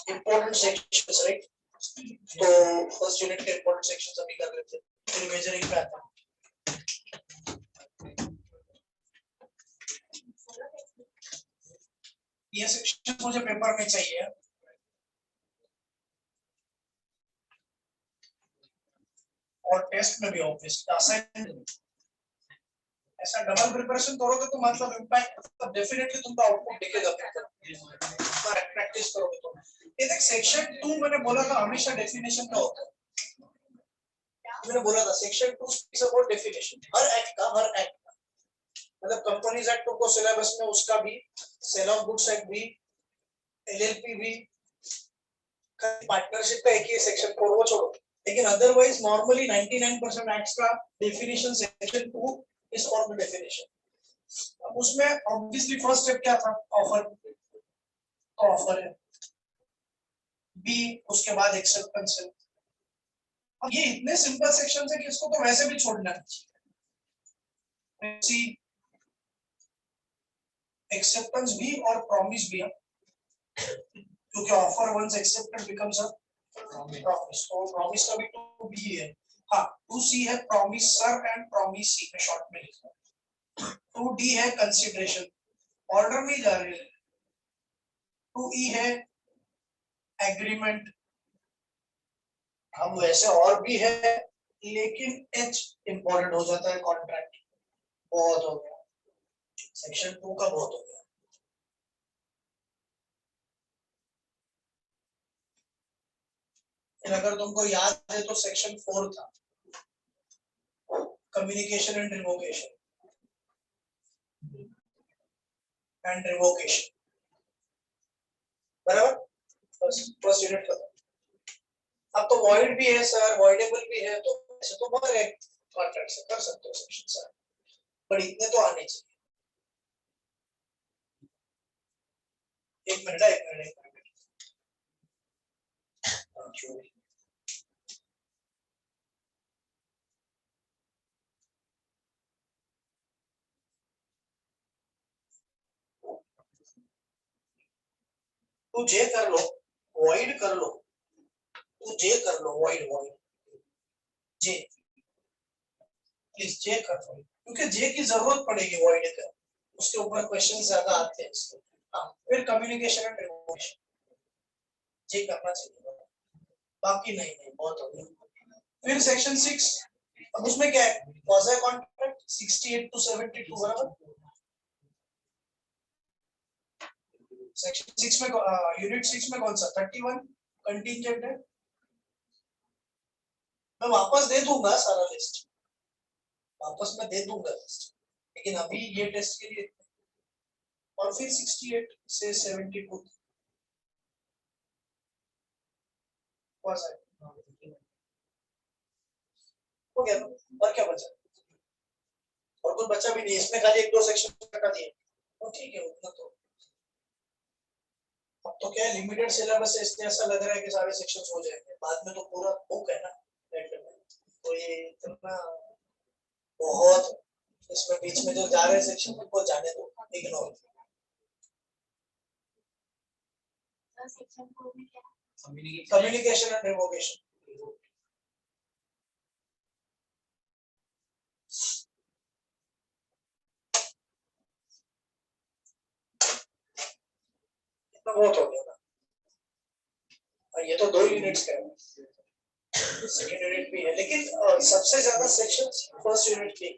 Important sections, right? तो first unit के important sections अभी कर लेते हैं, फिर मेजरिंग पे आता है। ये सेक्शन मुझे पेपर में चाहिए और टेस्ट में भी ऑब्वियसली असाइनमेंट। ऐसा डबल प्रिपरेशन करोगे तो मतलब इम्पैक्ट मतलब डेफिनेटली तुमका आउटपुट दिखेगा प्रैक्टिस करोगे तो। ये देख सेक्शन 2 मैंने बोला था हमेशा डेफिनेशन का होता है। मैंने बोला था section 2 speaks about definition, her act का मतलब कंपनीज एक्ट को सिलेबस में उसका भी, सेल ऑफ गुड्स एक्ट भी, एलएलपी भी, पार्टनरशिप का एक ही सेक्शन 4 वो छोड़ो, लेकिन अदरवाइज नॉर्मली 99% एक्ट्स का definition section 2 is for the definition. अब उसमें ऑब्वियसली फर्स्ट स्टेप क्या था? ऑफर। तो ऑफर है, बी उसके बाद एक्सेप्टेंस है। अब ये इतने सिंपल सेक्शन है कि इसको तो वैसे भी छोड़ना चाहिए। सी एक्सेप्टेंस भी और प्रॉमिस भी है, क्योंकि offer once accepted becomes a promise. तो प्रॉमिस का भी टू बी है। हाँ, टू सी है promisor and promisee में शॉर्ट में लिखा है। टू डी है कंसीडरेशन, ऑर्डर नहीं जा रही है। टू ई है एग्रीमेंट, हम वैसे और भी है लेकिन एच इंपॉर्टेंट हो जाता है, कॉन्ट्रैक्ट। बहुत हो गया, सेक्शन 2 का बहुत हो गया। अगर तुमको याद है तो सेक्शन 4 था, कम्युनिकेशन एंड रिवोकेशन बराबर, फर्स्ट यूनिट का। अब तो वॉइड भी है सर, वॉइडेबल भी है, तो ऐसे तो बहुत है कॉन्ट्रैक्ट से कर सकते हो सेक्शन सर, पर इतने तो आने चाहिए। एक मिनट तू जे कर लो, वॉइड कर लो, तू जे कर लो, वॉइड जे प्लीज जे कर लो, क्योंकि जे की जरूरत पड़ेगी वॉइड का, उसके ऊपर क्वेश्चन ज्यादा आते हैं इसलिए। हाँ, फिर कम्युनिकेशन एंड रिवोकेशन जे करना चाहिए, बाकी नहीं बहुत हो गया। फिर सेक्शन 6, अब उसमें क्या है? क्वाज़ी कॉन्ट्रैक्ट 68 टू 72 बराबर। सेक्शन 6 में यूनिट 6 में कौन सा 31 कंटीजेंट है। मैं वापस दे दूंगा सारा लिस्ट, वापस मैं दे दूंगा लिस्ट, लेकिन अभी ये टेस्ट के लिए। और फिर 68 से 72 क्वाज़ी हो गया। और क्या बचा? और कुछ बचा भी नहीं, इसमें खाली एक दो सेक्शन हटा दिए, तो ठीक है उतना तो। अब तो क्या है, लिमिटेड सिलेबस है इसलिए ऐसा लग रहा है कि सारे सेक्शंस हो जाएंगे, बाद में तो पूरा बुक है ना, तो ये इतना बहुत, इसमें बीच में जो जा रहे सेक्शन उनको जाने दो, इग्नोर। कम्युनिकेशन एंड रिवोकेशन, इतना बहुत हो गया ना। और ये तो 2 यूनिट्स का है, सेकंड यूनिट भी है, लेकिन सबसे ज्यादा सेक्शंस फर्स्ट यूनिट के।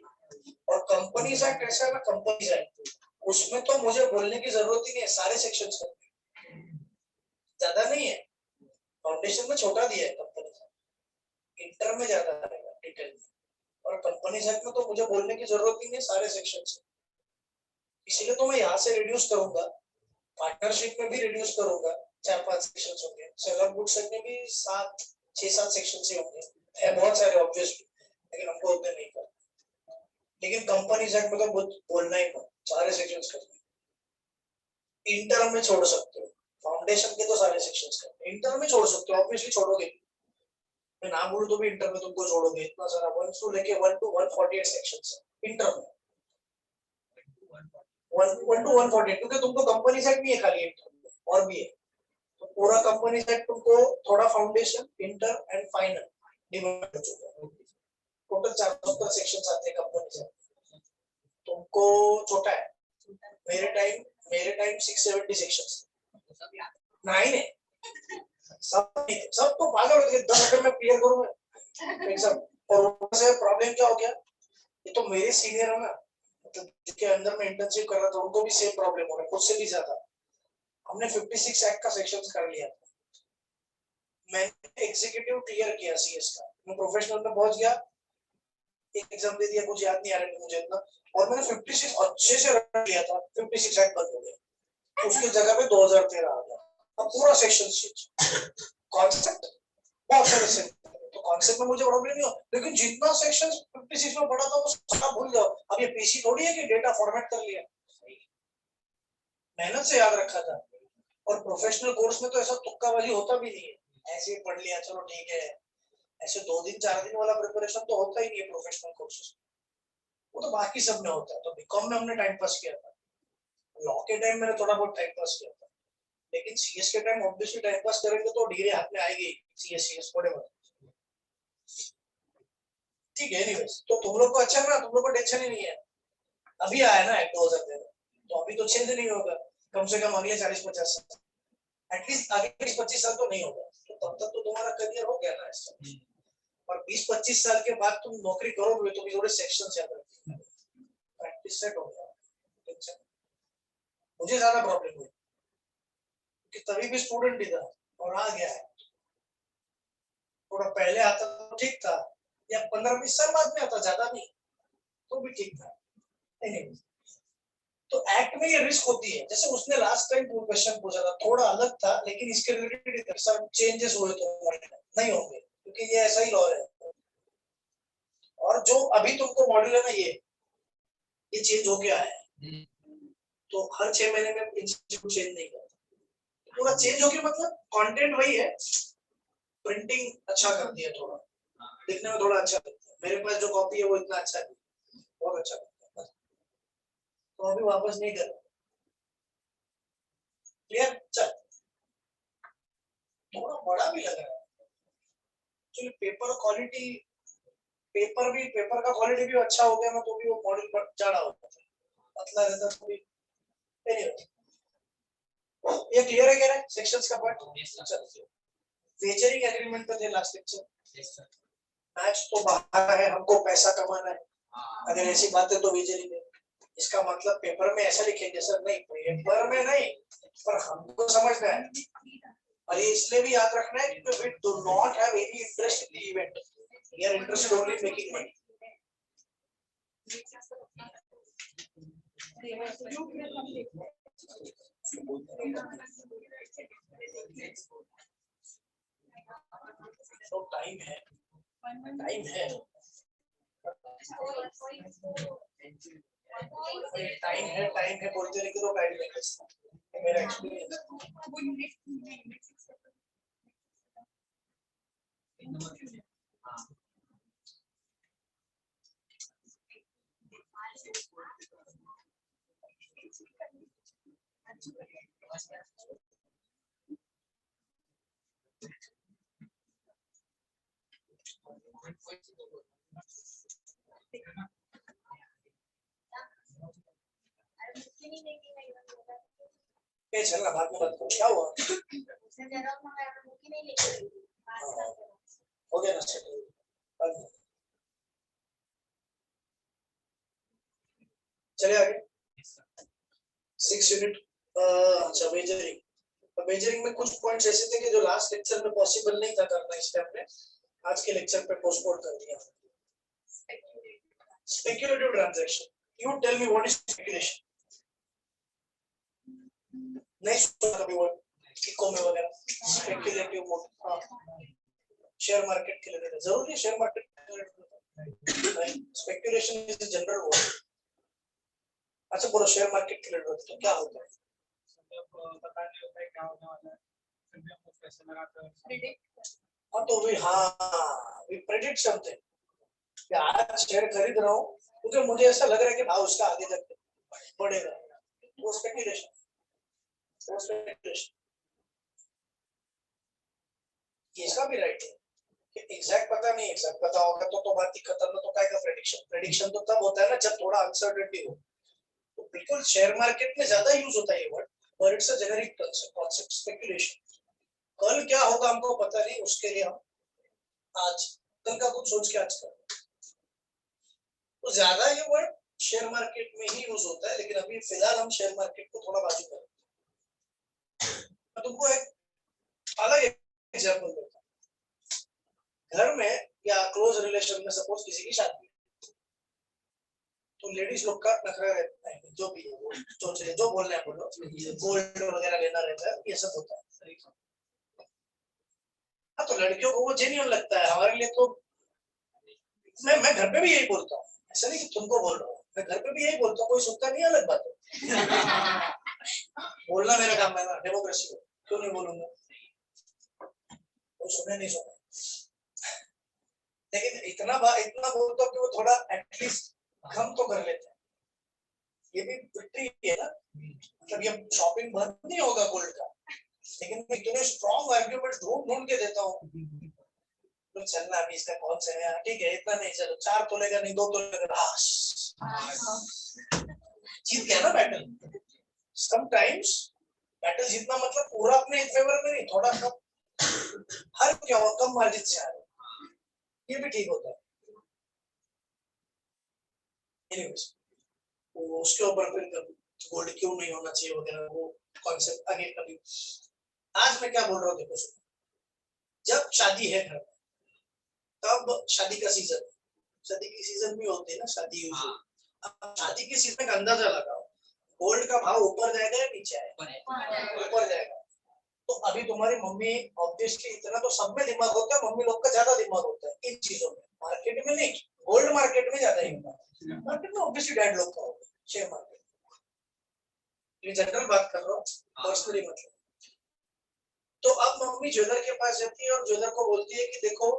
और कंपनीज एक्ट ऐसा है ना, कंपनीज एक्ट उसमें तो मुझे बोलने की जरूरत ही नहीं है, सारे सेक्शंस का ज्यादा नहीं है। फाउंडेशन में छोटा दिया है कंपनी, इंटर में ज्यादा रहेगा डिटेल, और कंपनीज एक्ट में तो मुझे बोलने की जरूरत ही नहीं है, सारे सेक्शंस। इसीलिए तो मैं यहाँ से रिड्यूस करूंगा, पार्टनरशिप में भी रिड्यूस करूंगा, 4-5 सेक्शंस होंगे, सेल ऑफ गुड्स में भी 6-7 सेक्शंस ही होंगे, है बहुत सारे ऑब्वियसली, लेकिन हमको उतने नहीं करना। लेकिन कंपनीज एक्ट में तो बोलना ही मत, सारे सेक्शंस करने। इंटर्म में छोड़ सकते हो, फाउंडेशन के तो सारे सेक्शंस करने, इंटर्म में छोड़ सकते हो, ऑब्वियसली छोड़ोगे। मैं ना बोलूं तो भी इंटर में तुमको छोड़ोगे, इतना सारा 1 to लेके 1 to 148 सेक्शंस है इंटर में, 1 to 148, क्योंकि तुमको कंपनी सेट भी है खाली इंटर में, और भी है। तो पूरा कंपनी सेट तुमको थोड़ा foundation, inter and final divide हो चुका है। टोटल 470 सेक्शंस आते हैं कंपनी सेट। तुमको छोटा है, मेरे टाइम 670 सेक्शंस, 9 है। सब तो पागल हो गए, 10 घंटे में क्लियर करूंगा एग्जाम। और ऊपर से प्रॉब्लम क्या हो गया, ये तो मेरे सीनियर है ना, मतलब जिसके अंदर में इंटर्नशिप कर रहा था, उनको भी सेम प्रॉब्लम हो रहा है, खुद से भी ज्यादा। हमने 56 एक्ट का सेक्शंस कर लिया था। मैंने एग्जीक्यूटिव क्लियर किया सीएस का, मैं प्रोफेशनल में पहुंच गया, एक एग्जाम दे दिया, कुछ याद नहीं आ रहा मुझे इतना, और मैंने 56 अच्छे से रख लिया था, 56 एक्ट बंद हो गया, उसकी जगह पे 2013 आ गया। अब पूरा सेक्शन चेंज, कॉन्सेप्ट बहुत सारे से, तो कॉन्सेप्ट में मुझे प्रॉब्लम नहीं हो, लेकिन जितना सेक्शन 56 में पढ़ा था वो सारा भूल जाओ। अब ये पीसी थोड़ी है कि डेटा फॉर्मेट कर लिया, मेहनत से याद रखा था। और प्रोफेशनल कोर्स में तो ऐसा तुक्काबाजी होता भी नहीं है, ऐसे ही पढ़ लिया चलो ठीक है, ऐसे 2 दिन 4 दिन वाला प्रिपरेशन तो होता ही नहीं है प्रोफेशनल कोर्सेज, वो तो बाकी सब में होता है। तो बीकॉम में हमने टाइम पास किया था, लॉ के टाइम मैंने थोड़ा बहुत टाइम पास किया था, लेकिन सीएस के टाइम ऑब्वियसली टाइम पास करेंगे तो डिग्री हाथ में आएगी, सीएस व्हाटएवर। ठीक है, एनीवेज, तो तुम लोग को अच्छा ना, तुम लोग को टेंशन ही नहीं है, अभी आया ना एक्ट 2013, तो अभी तो चेंज नहीं होगा, कम से कम अगले 40-50 साल, एटलीस्ट आगे 20-25 साल तो नहीं होगा, तो तब तक तो तुम्हारा करियर हो गया ना ऐसा। और 20-25 साल के बाद तुम नौकरी करोगे तो भी थोड़े सेक्शन याद रखना, प्रैक्टिस सेट हो गया। मुझे ज्यादा प्रॉब्लम हुई कि तभी भी स्टूडेंट ही था, और आ गया है, थोड़ा पहले आता तो ठीक था, या 15-20 साल बाद में आता, ज्यादा नहीं तो भी ठीक था। नहीं, तो एक्ट में ये रिस्क होती है, जैसे उसने लास्ट टाइम क्वेश्चन पूछा था, थोड़ा अलग था, लेकिन इसके रिलेटेड सब चेंजेस हुए तो नहीं होंगे, क्योंकि ये ऐसा ही लॉ है। और जो अभी तुमको मॉडल है ना, ये चेंज हो गया है, तो हर 6 महीने में इंस्टीट्यूट चेंज नहीं करता, पूरा चेंज हो गया, मतलब कंटेंट वही है, प्रिंटिंग अच्छा कर दिया, थोड़ा दिखने में थोड़ा अच्छा लगता है। मेरे पास जो कॉपी है वो इतना अच्छा नहीं, बहुत अच्छा लगता है, तो अभी वापस नहीं कर, क्लियर। चल, थोड़ा बड़ा भी लग रहा है एक्चुअली, पेपर क्वालिटी, पेपर का क्वालिटी भी अच्छा हो गया ना, तो भी वो मॉडल पर जाड़ा होता है, पतला रहता तो भी। anyway, ये क्लियर है क्या सेक्शंस का पार्ट? वेचरिंग एग्रीमेंट पे थे लास्ट लेक्चर। मैच तो बाहर है, हमको पैसा कमाना है, अगर ऐसी बात है तो वेचरिंग है, इसका मतलब पेपर में ऐसा लिखेंगे सर? नहीं, पेपर में नहीं, पर हमको समझना है, और ये इसलिए भी याद रखना है कि we do not have any interest in the event, we are interested only in making money. तो टाइम है, टाइम है, टाइम है बोलते रहिए तो टाइम लगेगा, मेरा एक्सपीरियंस। ये चलना बात में बात करो, क्या हुआ? हो गया ना सेट, चलिए आगे। 6 यूनिट, अच्छा मेजरिंग। मेजरिंग में कुछ पॉइंट्स ऐसे थे कि जो लास्ट लेक्चर में पॉसिबल नहीं था करना, इस टाइम पे आज के लेक्चर पे पोस्टपोन कर दिया। Speculative transaction, you tell me what is speculation? नहीं सुना कभी वर्ड, इको में वगैरह स्पेक्युलेटिव मोड, हाँ, शेयर मार्केट के लिए जरूरी है share market speculation is general word. अच्छा बोलो, शेयर मार्केट के लिए तो क्या होता है? पता नहीं होता है क्या होने वाला है, फिर भी हम कुछ पैसे लगाते हैं। हाँ तो वी प्रेडिक्ट समथिंग कि आज शेयर खरीद रहा हूँ क्योंकि मुझे ऐसा लग रहा है कि भाव उसका आगे तक बढ़ेगा, वो स्पेकुलेशन। इसका भी राइट है कि एग्जैक्ट पता नहीं, एग्जैक्ट पता होगा तो बात ही खत्म। तो क्या का प्रेडिक्शन? प्रेडिक्शन तो तब होता है ना जब थोड़ा अनसर्टेनिटी हो। तो बिल्कुल शेयर मार्केट में ज्यादा यूज होता है ये वर्ड, और it's a generic concept speculation. कल क्या होगा हमको पता नहीं, उसके लिए हम आज कल का कुछ सोच के आज कर, तो ज्यादा ये वर्ड शेयर मार्केट में ही यूज होता है। लेकिन अभी फिलहाल हम शेयर मार्केट को थोड़ा बाजू करें। मैं तुमको एक अलग एग्जांपल देता हूँ। घर में या क्लोज रिलेशन में सपोज किसी की शादी, तो लेडीज लोग का नखरा रहता है, जो भी है वो सोच रहे, जो बोल रहे हैं बोलो, गोल्ड वगैरह लेना रहता है, ये सब होता है। हाँ तो लड़कियों को वो जेन्युइन लगता है, हमारे लिए तो मैं घर पे भी यही बोलता हूँ, ऐसा नहीं कि तुमको बोल रहा हूँ, मैं घर पे भी यही बोलता हूँ, कोई सुनता नहीं, अलग बात है। बोलना मेरा काम है ना, डेमोक्रेसी है, क्यों नहीं बोलूंगा? कोई सुने नहीं सुने, लेकिन इतना बोलता हूँ कि वो थोड़ा एटलीस्ट कम तो कर लेते हैं। ये भी विक्ट्री है ना, मतलब ये शॉपिंग बंद नहीं होगा गोल्ड का, लेकिन मैं इतने स्ट्रॉन्ग आर्ग्यूमेंट ढूंढ के देता हूँ। तो चलना अभी इसका कौन सा है, ठीक है इतना नहीं, चलो 4 तोले का नहीं 2 तोले का, जीत गया ना बैटल। समटाइम्स बैटल जीतना मतलब पूरा अपने फेवर में नहीं, थोड़ा कम, हर क्या हो कम मार्जिन से आ रहे, ये भी ठीक होता है। एनीवेज, उसके ऊपर फिर गोल्ड क्यों नहीं होना चाहिए वगैरह वो कॉन्सेप्ट आगे कभी। आज मैं क्या बोल रहा हूँ देखो, जब शादी है घर, तब शादी का सीजन, शादी की सीजन भी होती है ना शादी यूजुअली। अब शादी के सीजन का अंदाजा लगाओ, गोल्ड का भाव ऊपर जाएगा या नीचे आएगा? ऊपर जाएगा। तो अभी तुम्हारी मम्मी ऑब्वियसली, इतना तो सब में दिमाग होता है, मम्मी लोग का ज्यादा दिमाग होता है इन चीजों में, मार्केट में नहीं, गोल्ड मार्केट में ज्यादा ही होता है। मार्केट में ऑब्वियसली डैड लोग का होता है, शेयर मार्केट, ये जनरल बात कर रहा हूँ, पर्सनली मतलब। तो अब मम्मी ज्वेलर के पास जाती है और ज्वेलर को बोलती है कि देखो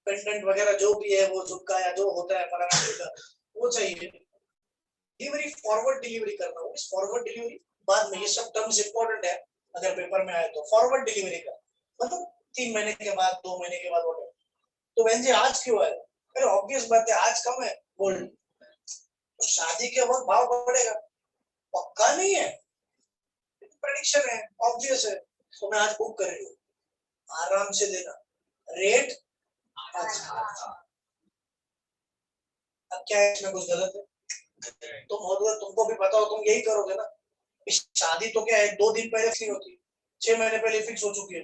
पेंडेंट वगैरह जो भी है, वो झुमका या जो होता है फलाना वो चाहिए, डिलीवरी फॉरवर्ड डिलीवरी करना हो। फॉरवर्ड डिलीवरी बाद में, ये सब टर्म्स इंपॉर्टेंट है, अगर पेपर में आए तो फॉरवर्ड डिलीवरी का मतलब 3 महीने के बाद, 2 महीने के बाद ऑर्डर। तो बहन जी आज क्यों है? अरे ऑब्वियस बात है, आज कम है गोल्ड, तो शादी के वक्त भाव बढ़ेगा, पक्का नहीं है, प्रेडिक्शन है, ऑब्वियस है। तो मैं आज बुक कर रही हूँ, आराम से देना रेट। अच्छा अब क्या है, इसमें कुछ गलत है? तुमको भी पता हो, तुम यही करोगे ना। शादी तो क्या है, 2 दिन पहले फिक्स होती, 6 महीने पहले फिक्स हो चुकी है,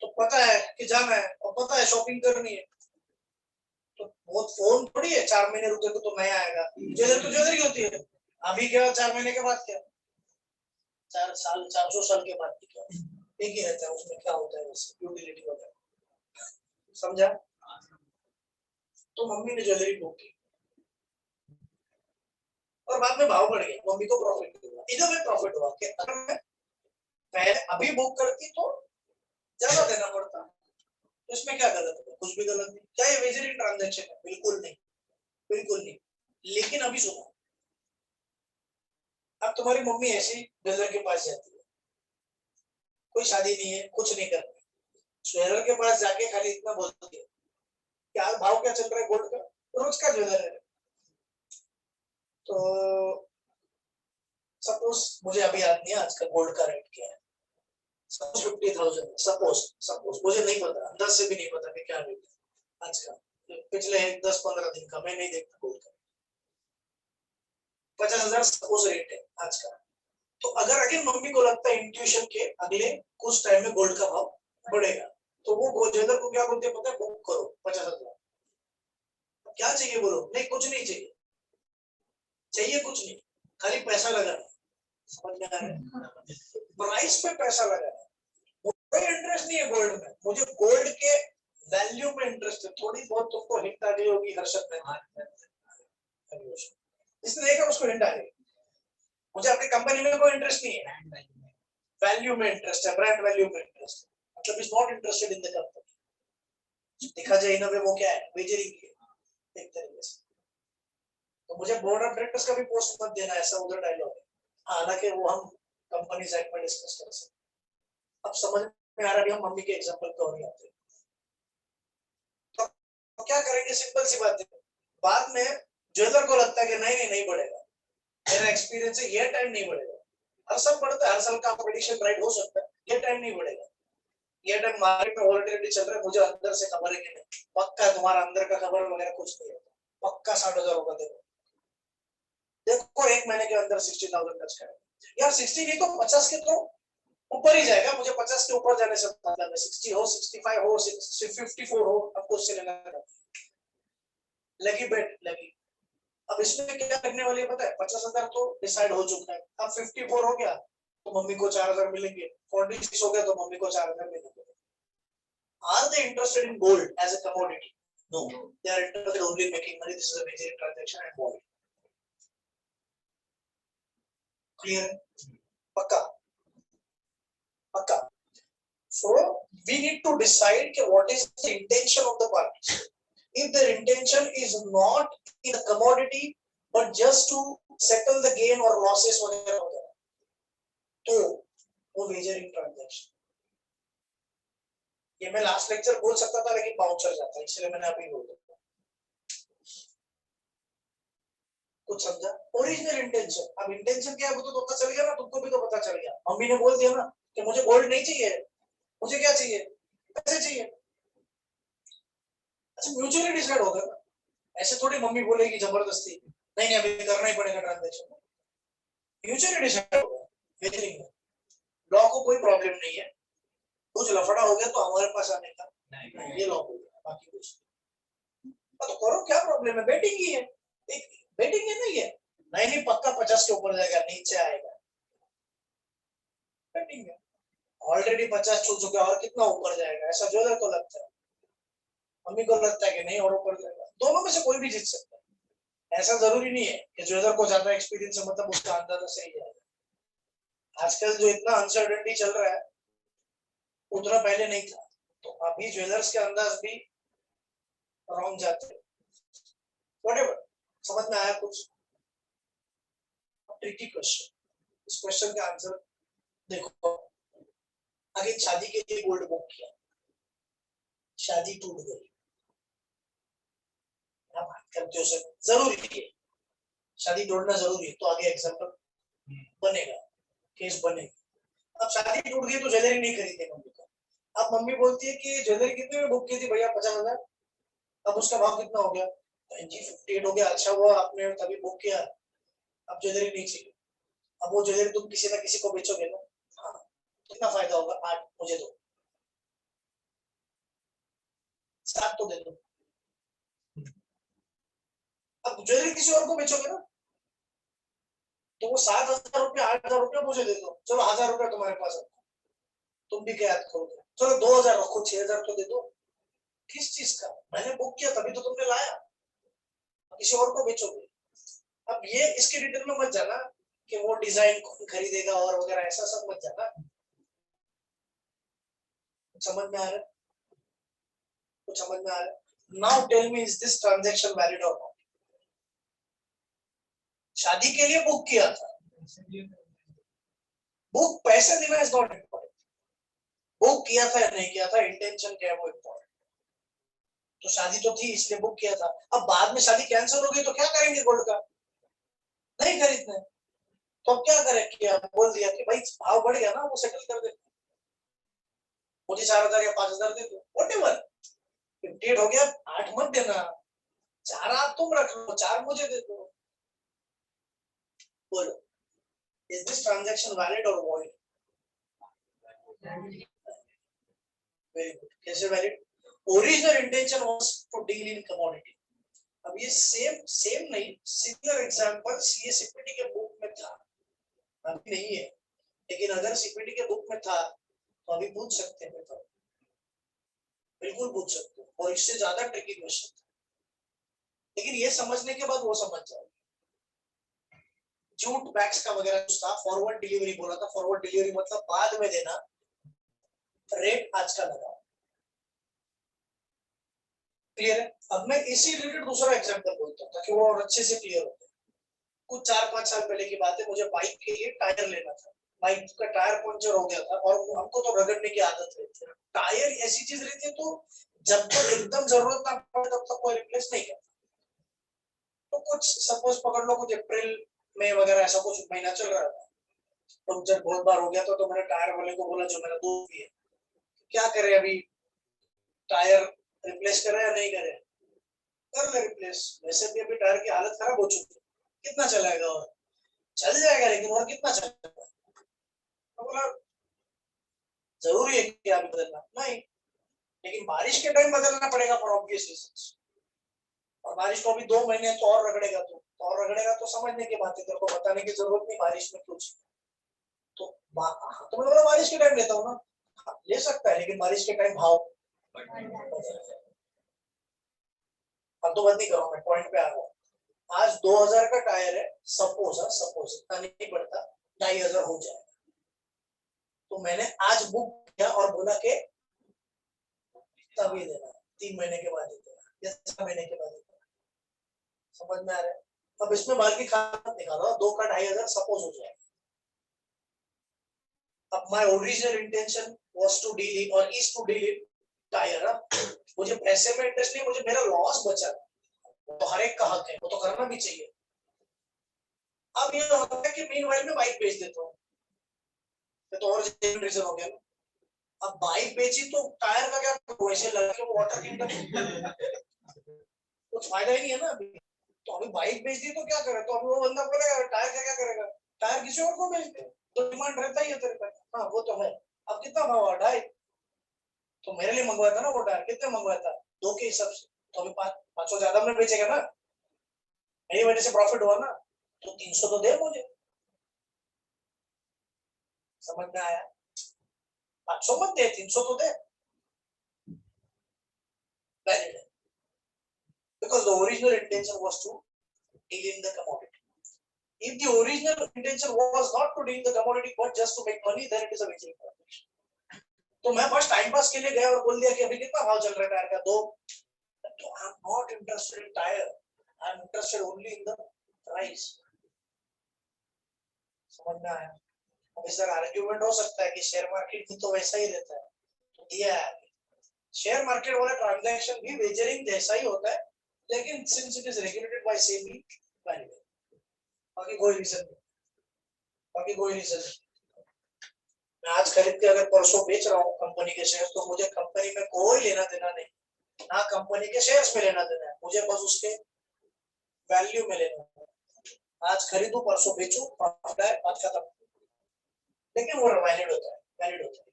तो पता है कि जाना है और पता है शॉपिंग करनी है। तो वो फोन थोड़ी है 4 महीने रुके तो नया आएगा, ज्वेलरी तो ज्वेलरी होती है। अभी क्या 4 महीने के बाद, क्या 4 साल 400 साल के बाद क्या एक ही रहता है, उसमें क्या होता है यूटिलिटी वगैरह, समझा? तो मम्मी ने ज्वेलरी बुक की और बाद में भाव बढ़ गया, मम्मी को प्रॉफिट हुआ, इधर में प्रॉफिट हुआ कि अगर मैं पहले अभी बुक करती तो ज्यादा देना पड़ता, तो इसमें क्या गलत है? कुछ भी गलत नहीं। क्या ये वेजरिंग ट्रांजैक्शन है? बिल्कुल नहीं, बिल्कुल नहीं। लेकिन अभी सुनो, अब तुम्हारी मम्मी ऐसी ज्वेलर के पास जाती है, कोई शादी नहीं है, कुछ नहीं करना, ज्वेलर के पास जाके खाली इतना बोलती है क्या भाव क्या चल रहा है गोल्ड का, रोज का ज्वेलर है। तो सपोज, मुझे अभी याद नहीं है आज का गोल्ड का रेट क्या है, सपोज 50,000, सपोज मुझे नहीं पता, अंदाज से भी नहीं पता कि क्या रेट है आज का, पिछले 10-15 दिन का मैं नहीं देखता गोल्ड का। 50,000 सपोज रेट है आज का। तो अगर अगर मम्मी को लगता है इंट्यूशन के अगले कुछ टाइम में गोल्ड का भाव बढ़ेगा, तो वो ज्वेलर को क्या बोलते हैं पता है, बुक करो 50,000। क्या चाहिए बोलो? नहीं कुछ नहीं चाहिए, चाहिए कुछ नहीं, खाली पैसा लगाना। समझ में आ रहा है? प्राइस पे पैसा लगाना, मुझे इंटरेस्ट नहीं है गोल्ड में, मुझे गोल्ड के वैल्यू में इंटरेस्ट है, थोड़ी बहुत तुमको हिंट आ गई होगी हर्षद में, जिसने देखा उसको हिंट आ गई। मुझे अपनी कंपनी में कोई इंटरेस्ट नहीं है, वैल्यू में इंटरेस्ट है, ब्रांड वैल्यू में इंटरेस्ट है, मतलब is not interested in the company. देखा जाए ना वो क्या है, वेजरिंग की एक तरीके से। तो मुझे बोर्ड ऑफ डायरेक्टर्स का भी पोस्ट मत देना, ऐसा उधर डायलॉग है, हालांकि वो हम कंपनी साइड पर डिस्कस कर सकते। अब समझ में आ रहा है, हम मम्मी के एग्जांपल पे और आते हैं। तो क्या करेंगे, सिंपल सी बात है, बाद में ज्वेलर को लगता है कि नहीं नहीं नहीं बढ़ेगा, मेरा एक्सपीरियंस है, ये टाइम नहीं बढ़ेगा। हर साल बढ़ता है, हर साल का प्रेडिक्शन राइट हो सकता है, ये टाइम नहीं बढ़ेगा। ये टाइम मार्केट में वोलेटिलिटी चल रहा है, मुझे अंदर से खबर है कि नहीं, पक्का है तुम्हारा अंदर का खबर वगैरह कुछ नहीं है, पक्का 60,000 होगा। देखो देखो एक महीने के अंदर 60,000 टच करेगा यार, 60 नहीं तो 50 के तो ऊपर ही जाएगा। मुझे 50 के ऊपर जाने से मतलब है, 60 हो, 65 हो, 54 हो, अब क्वेश्चन लेना लगी बेट लगी। अब इसमें क्या करने वाली है पता है, 50,000 तो डिसाइड हो चुका है, अब 54 हो गया तो मम्मी को 4,000 मिलेंगे, 46 हो गया तो मम्मी को 4,000 मिलेंगे। Are they interested in gold as a commodity? No, they are interested only in making money. This is a major transaction and gold. Clear? Pakka. Pakka. So we need to decide what is the intention of the parties. If their intention is not in the commodity but just to settle the gain or losses वगैरह, तो वो measuring transaction. ये मैं last lecture बोल सकता था लेकिन bouncer जाता है, इसलिए मैंने अभी बोल दिया। कुछ समझा? ओरिजिनल इंटेंशन, अब इंटेंशन क्या है वो तो पता चल गया ना, तुमको भी तो पता चल गया। मम्मी ने बोल दिया ना कि मुझे गोल्ड नहीं चाहिए, मुझे क्या चाहिए, पैसे चाहिए। अच्छा म्यूचुअली डिसाइड होगा ना, ऐसे थोड़ी मम्मी बोलेगी जबरदस्ती नहीं नहीं अभी करना ही पड़ेगा ट्रांजैक्शन। म्यूचुअली डिसाइड होगा, वेजरिंग में लॉ को कोई प्रॉब्लम नहीं है, कुछ लफड़ा हो गया तो हमारे पास आने का नहीं, ये लॉ हो गया, बाकी कुछ तो करो, क्या प्रॉब्लम है, बेटिंग ही है, एक बेटिंग है नहीं है, नहीं नहीं पक्का 50 के ऊपर जाएगा, नीचे आएगा, बेटिंग है। ऑलरेडी 50 छू चुका और कितना ऊपर जाएगा, ऐसा ज्वेलर को लगता है, मम्मी को लगता है कि नहीं और ऊपर जाएगा। दोनों में से कोई भी जीत सकता है, ऐसा जरूरी नहीं है कि ज्वेलर को ज्यादा एक्सपीरियंस है मतलब उसका अंदाजा सही जाएगा। आजकल जो इतना अनसर्टेनिटी चल रहा है उतना पहले नहीं था, तो अभी ज्वेलर्स के अंदाज भी रॉन्ग जाते हैं। व्हाटएवर, समझ में आया कुछ? ट्रिकी क्वेश्चन, इस क्वेश्चन का आंसर देखो। आगे शादी के लिए गोल्ड बुक किया, शादी टूट गई, क्या बात करते हो सर, जरूरी है शादी तोड़ना, जरूरी है, तो आगे एग्जांपल बनेगा, केस बनेगा। अब शादी टूट गई तो ज्वेलरी नहीं खरीदे मम्मी को, अब मम्मी बोलती है कि ज्वेलरी कितने में बुक की थी भैया, 50,000, अब उसका भाव कितना हो गया, जी 58 हो गया, अच्छा हुआ आपने तभी बुक किया, अब ज्वेलरी नहीं चाहिए। अब वो ज्वेलरी तुम किसी ना किसी को बेचोगे ना, हाँ कितना फायदा होगा, 8 मुझे दो, 7 तो दे दो। अब ज्वेलरी किसी और को बेचोगे ना, तो वो 7,000 रुपया 8,000 रुपया मुझे दे दो, चलो 1,000 रुपया तुम्हारे पास रखो, तुम भी क्या याद करोगे, चलो 2,000 रखो, 6,000 तो दे दो। किस चीज का, मैंने बुक किया तभी तो तुमने लाया, किसी और को बेचोगे। अब ये इसके डिटेल में मत जाना कि वो डिजाइन कौन खरीदेगा और वगैरह, ऐसा सब मत जाना। समझ में आ रहा है, कुछ समझ में आ रहा है? Now tell me, is this transaction valid और नॉट? शादी के लिए बुक किया था, बुक पैसे देना इज नॉट इम्पोर्टेंट, बुक किया था या नहीं किया था, इंटेंशन क्या है वो इम्पोर्टेंट। तो शादी तो थी इसलिए बुक किया था, अब बाद में शादी कैंसिल हो गई तो क्या करेंगे, गोल्ड का नहीं खरीदना, तो अब क्या करें, किया बोल दिया कि भाई भाव बढ़ गया ना, वो सेटल कर दे, मुझे 4,000 या 5,000 दे दो, व्हाटएवर, 58 हो गया, 8 मत देना, 4 आप तुम रख लो, 4 मुझे दे दो। बोलो, इज दिस ट्रांजैक्शन वैलिड और वॉइड? वेरी गुड, कैसे valid? Original intention was to deal in commodity. अब ये सेम नहीं, सिमिलर एग्जांपल सीए सीपीटी के बुक में था, अभी नहीं है, लेकिन अगर सीपीटी के बुक में था तो अभी पूछ सकते हैं। तो बिल्कुल पूछ सकते हो, और इससे ज्यादा ट्रिकी क्वेश्चन, लेकिन ये समझने के बाद वो समझ जाओ। जूट बैग्स का वगैरह कुछ था, फॉरवर्ड डिलीवरी बोला था, फॉरवर्ड डिलीवरी मतलब बाद में देना, रेट आज का लगाओ। क्लियर है? अब मैं इसी रिलेटेड दूसरा एग्जांपल बोलता हूँ ताकि वो और अच्छे से क्लियर हो। कुछ 4-5 साल पहले की बात है, मुझे बाइक के लिए टायर लेना था, बाइक का टायर पंचर हो गया था, और हमको तो रगड़ने की आदत रहती है। टायर ऐसी चीज रहती है तो जब तक एकदम जरूरत ना पड़े तब तक कोई रिप्लेस नहीं करता। तो कुछ सपोज पकड़ लो, कुछ अप्रैल में वगैरह ऐसा कुछ महीना चल रहा था, पंचर बहुत बार हो गया था, तो मैंने टायर वाले को बोला जो मेरा दोस्त भी है, क्या करे अभी, टायर रिप्लेस करे या नहीं करे? कर ले रिप्लेस, वैसे भी अभी टायर की हालत खराब हो चुकी है, कितना चलाएगा? और चल जाएगा, लेकिन और कितना चलेगा? तो बोला जरूरी है कि आप बदलना नहीं, लेकिन बारिश के टाइम बदलना पड़ेगा फॉर ऑब्वियस रीजंस, और बारिश को अभी 2 महीने तो और रगड़ेगा, तो और रगड़ेगा तो समझने की बात है, तेरे को बताने की जरूरत नहीं बारिश में कुछ। तो तो मैं बोला बारिश के टाइम लेता हूँ ना, हाँ, ले सकता है, लेकिन बारिश के टाइम भाव अब तो बंद नहीं करो, मैं पॉइंट पे आ गया। आज 2000 का टायर है, सपोज इतना नहीं पड़ता, 2500 हो जाएगा, तो मैंने आज बुक किया और बोला के तभी देना, 3 महीने के बाद देना या 6 महीने के बाद देना। समझ में आ रहा है? अब इसमें बाल की खाद निकालो, 2 का 2500 सपोज हो जाएगा। अब my original intention was to deal in और is to deal in tyre. मुझे पैसे में इंटरेस्ट नहीं, मुझे मेरा लॉस बचा, तो हर एक का हक है, वो तो करना भी चाहिए। अब ये होता है कि मीनवाइल में बाइक बेच देता हूँ, तो और रीजन हो गया। अब बाइक बेची तो टायर का क्या, वैसे लगा के वो वाटर किंगडम कुछ फायदा ही नहीं है ना अभी। तो अभी बाइक बेच दी तो क्या करे, तो अभी वो बंदा बोलेगा टायर का क्या करेगा, टायर किसी और को बेच दे, तो डिमांड रहता ही है तेरे पे। हाँ वो तो है। अब कितना भाव है? 2.5। तो मेरे लिए मंगवाया था ना वो टायर, कितने मंगवाया था? 2 के हिसाब से, तो अभी 500 ज्यादा में बेचेगा ना, मेरी वजह से प्रॉफिट हुआ ना, तो 300 तो दे मुझे। समझ में आया? 500 मत दे, 300 तो दे, वैलिड है, because the original intention was to deal in the commodity. If the original intention was not to deal in the commodity but just to make money, then it is a wagering transaction. तो मैं बस time pass के लिए गया और बोल दिया कि अभी कितना भाव चल रहा है टायर का, तो I am not interested in tyre, I am interested only in the price. समझ में आया? अब इस तरह आर्ग्यूमेंट हो सकता है कि शेयर मार्केट भी तो वैसा ही रहता है, तो दिया है शेयर मार्केट वाला ट्रांजैक्शन भी वेजरिंग जैसा ही होता है, लेकिन since it is regulated by SEBI, बाकी कोई रीजन नहीं, बाकी कोई रीजन नहीं। मैं आज खरीद के अगर परसों बेच रहा हूँ कंपनी के शेयर, तो मुझे कंपनी में कोई लेना देना नहीं, ना कंपनी के शेयर्स में लेना देना है, मुझे बस उसके वैल्यू में लेना है। आज खरीदू परसों बेचू, प्रॉफिट है, बात खत्म। लेकिन वो वैलिड होता है, वैलिड होता है।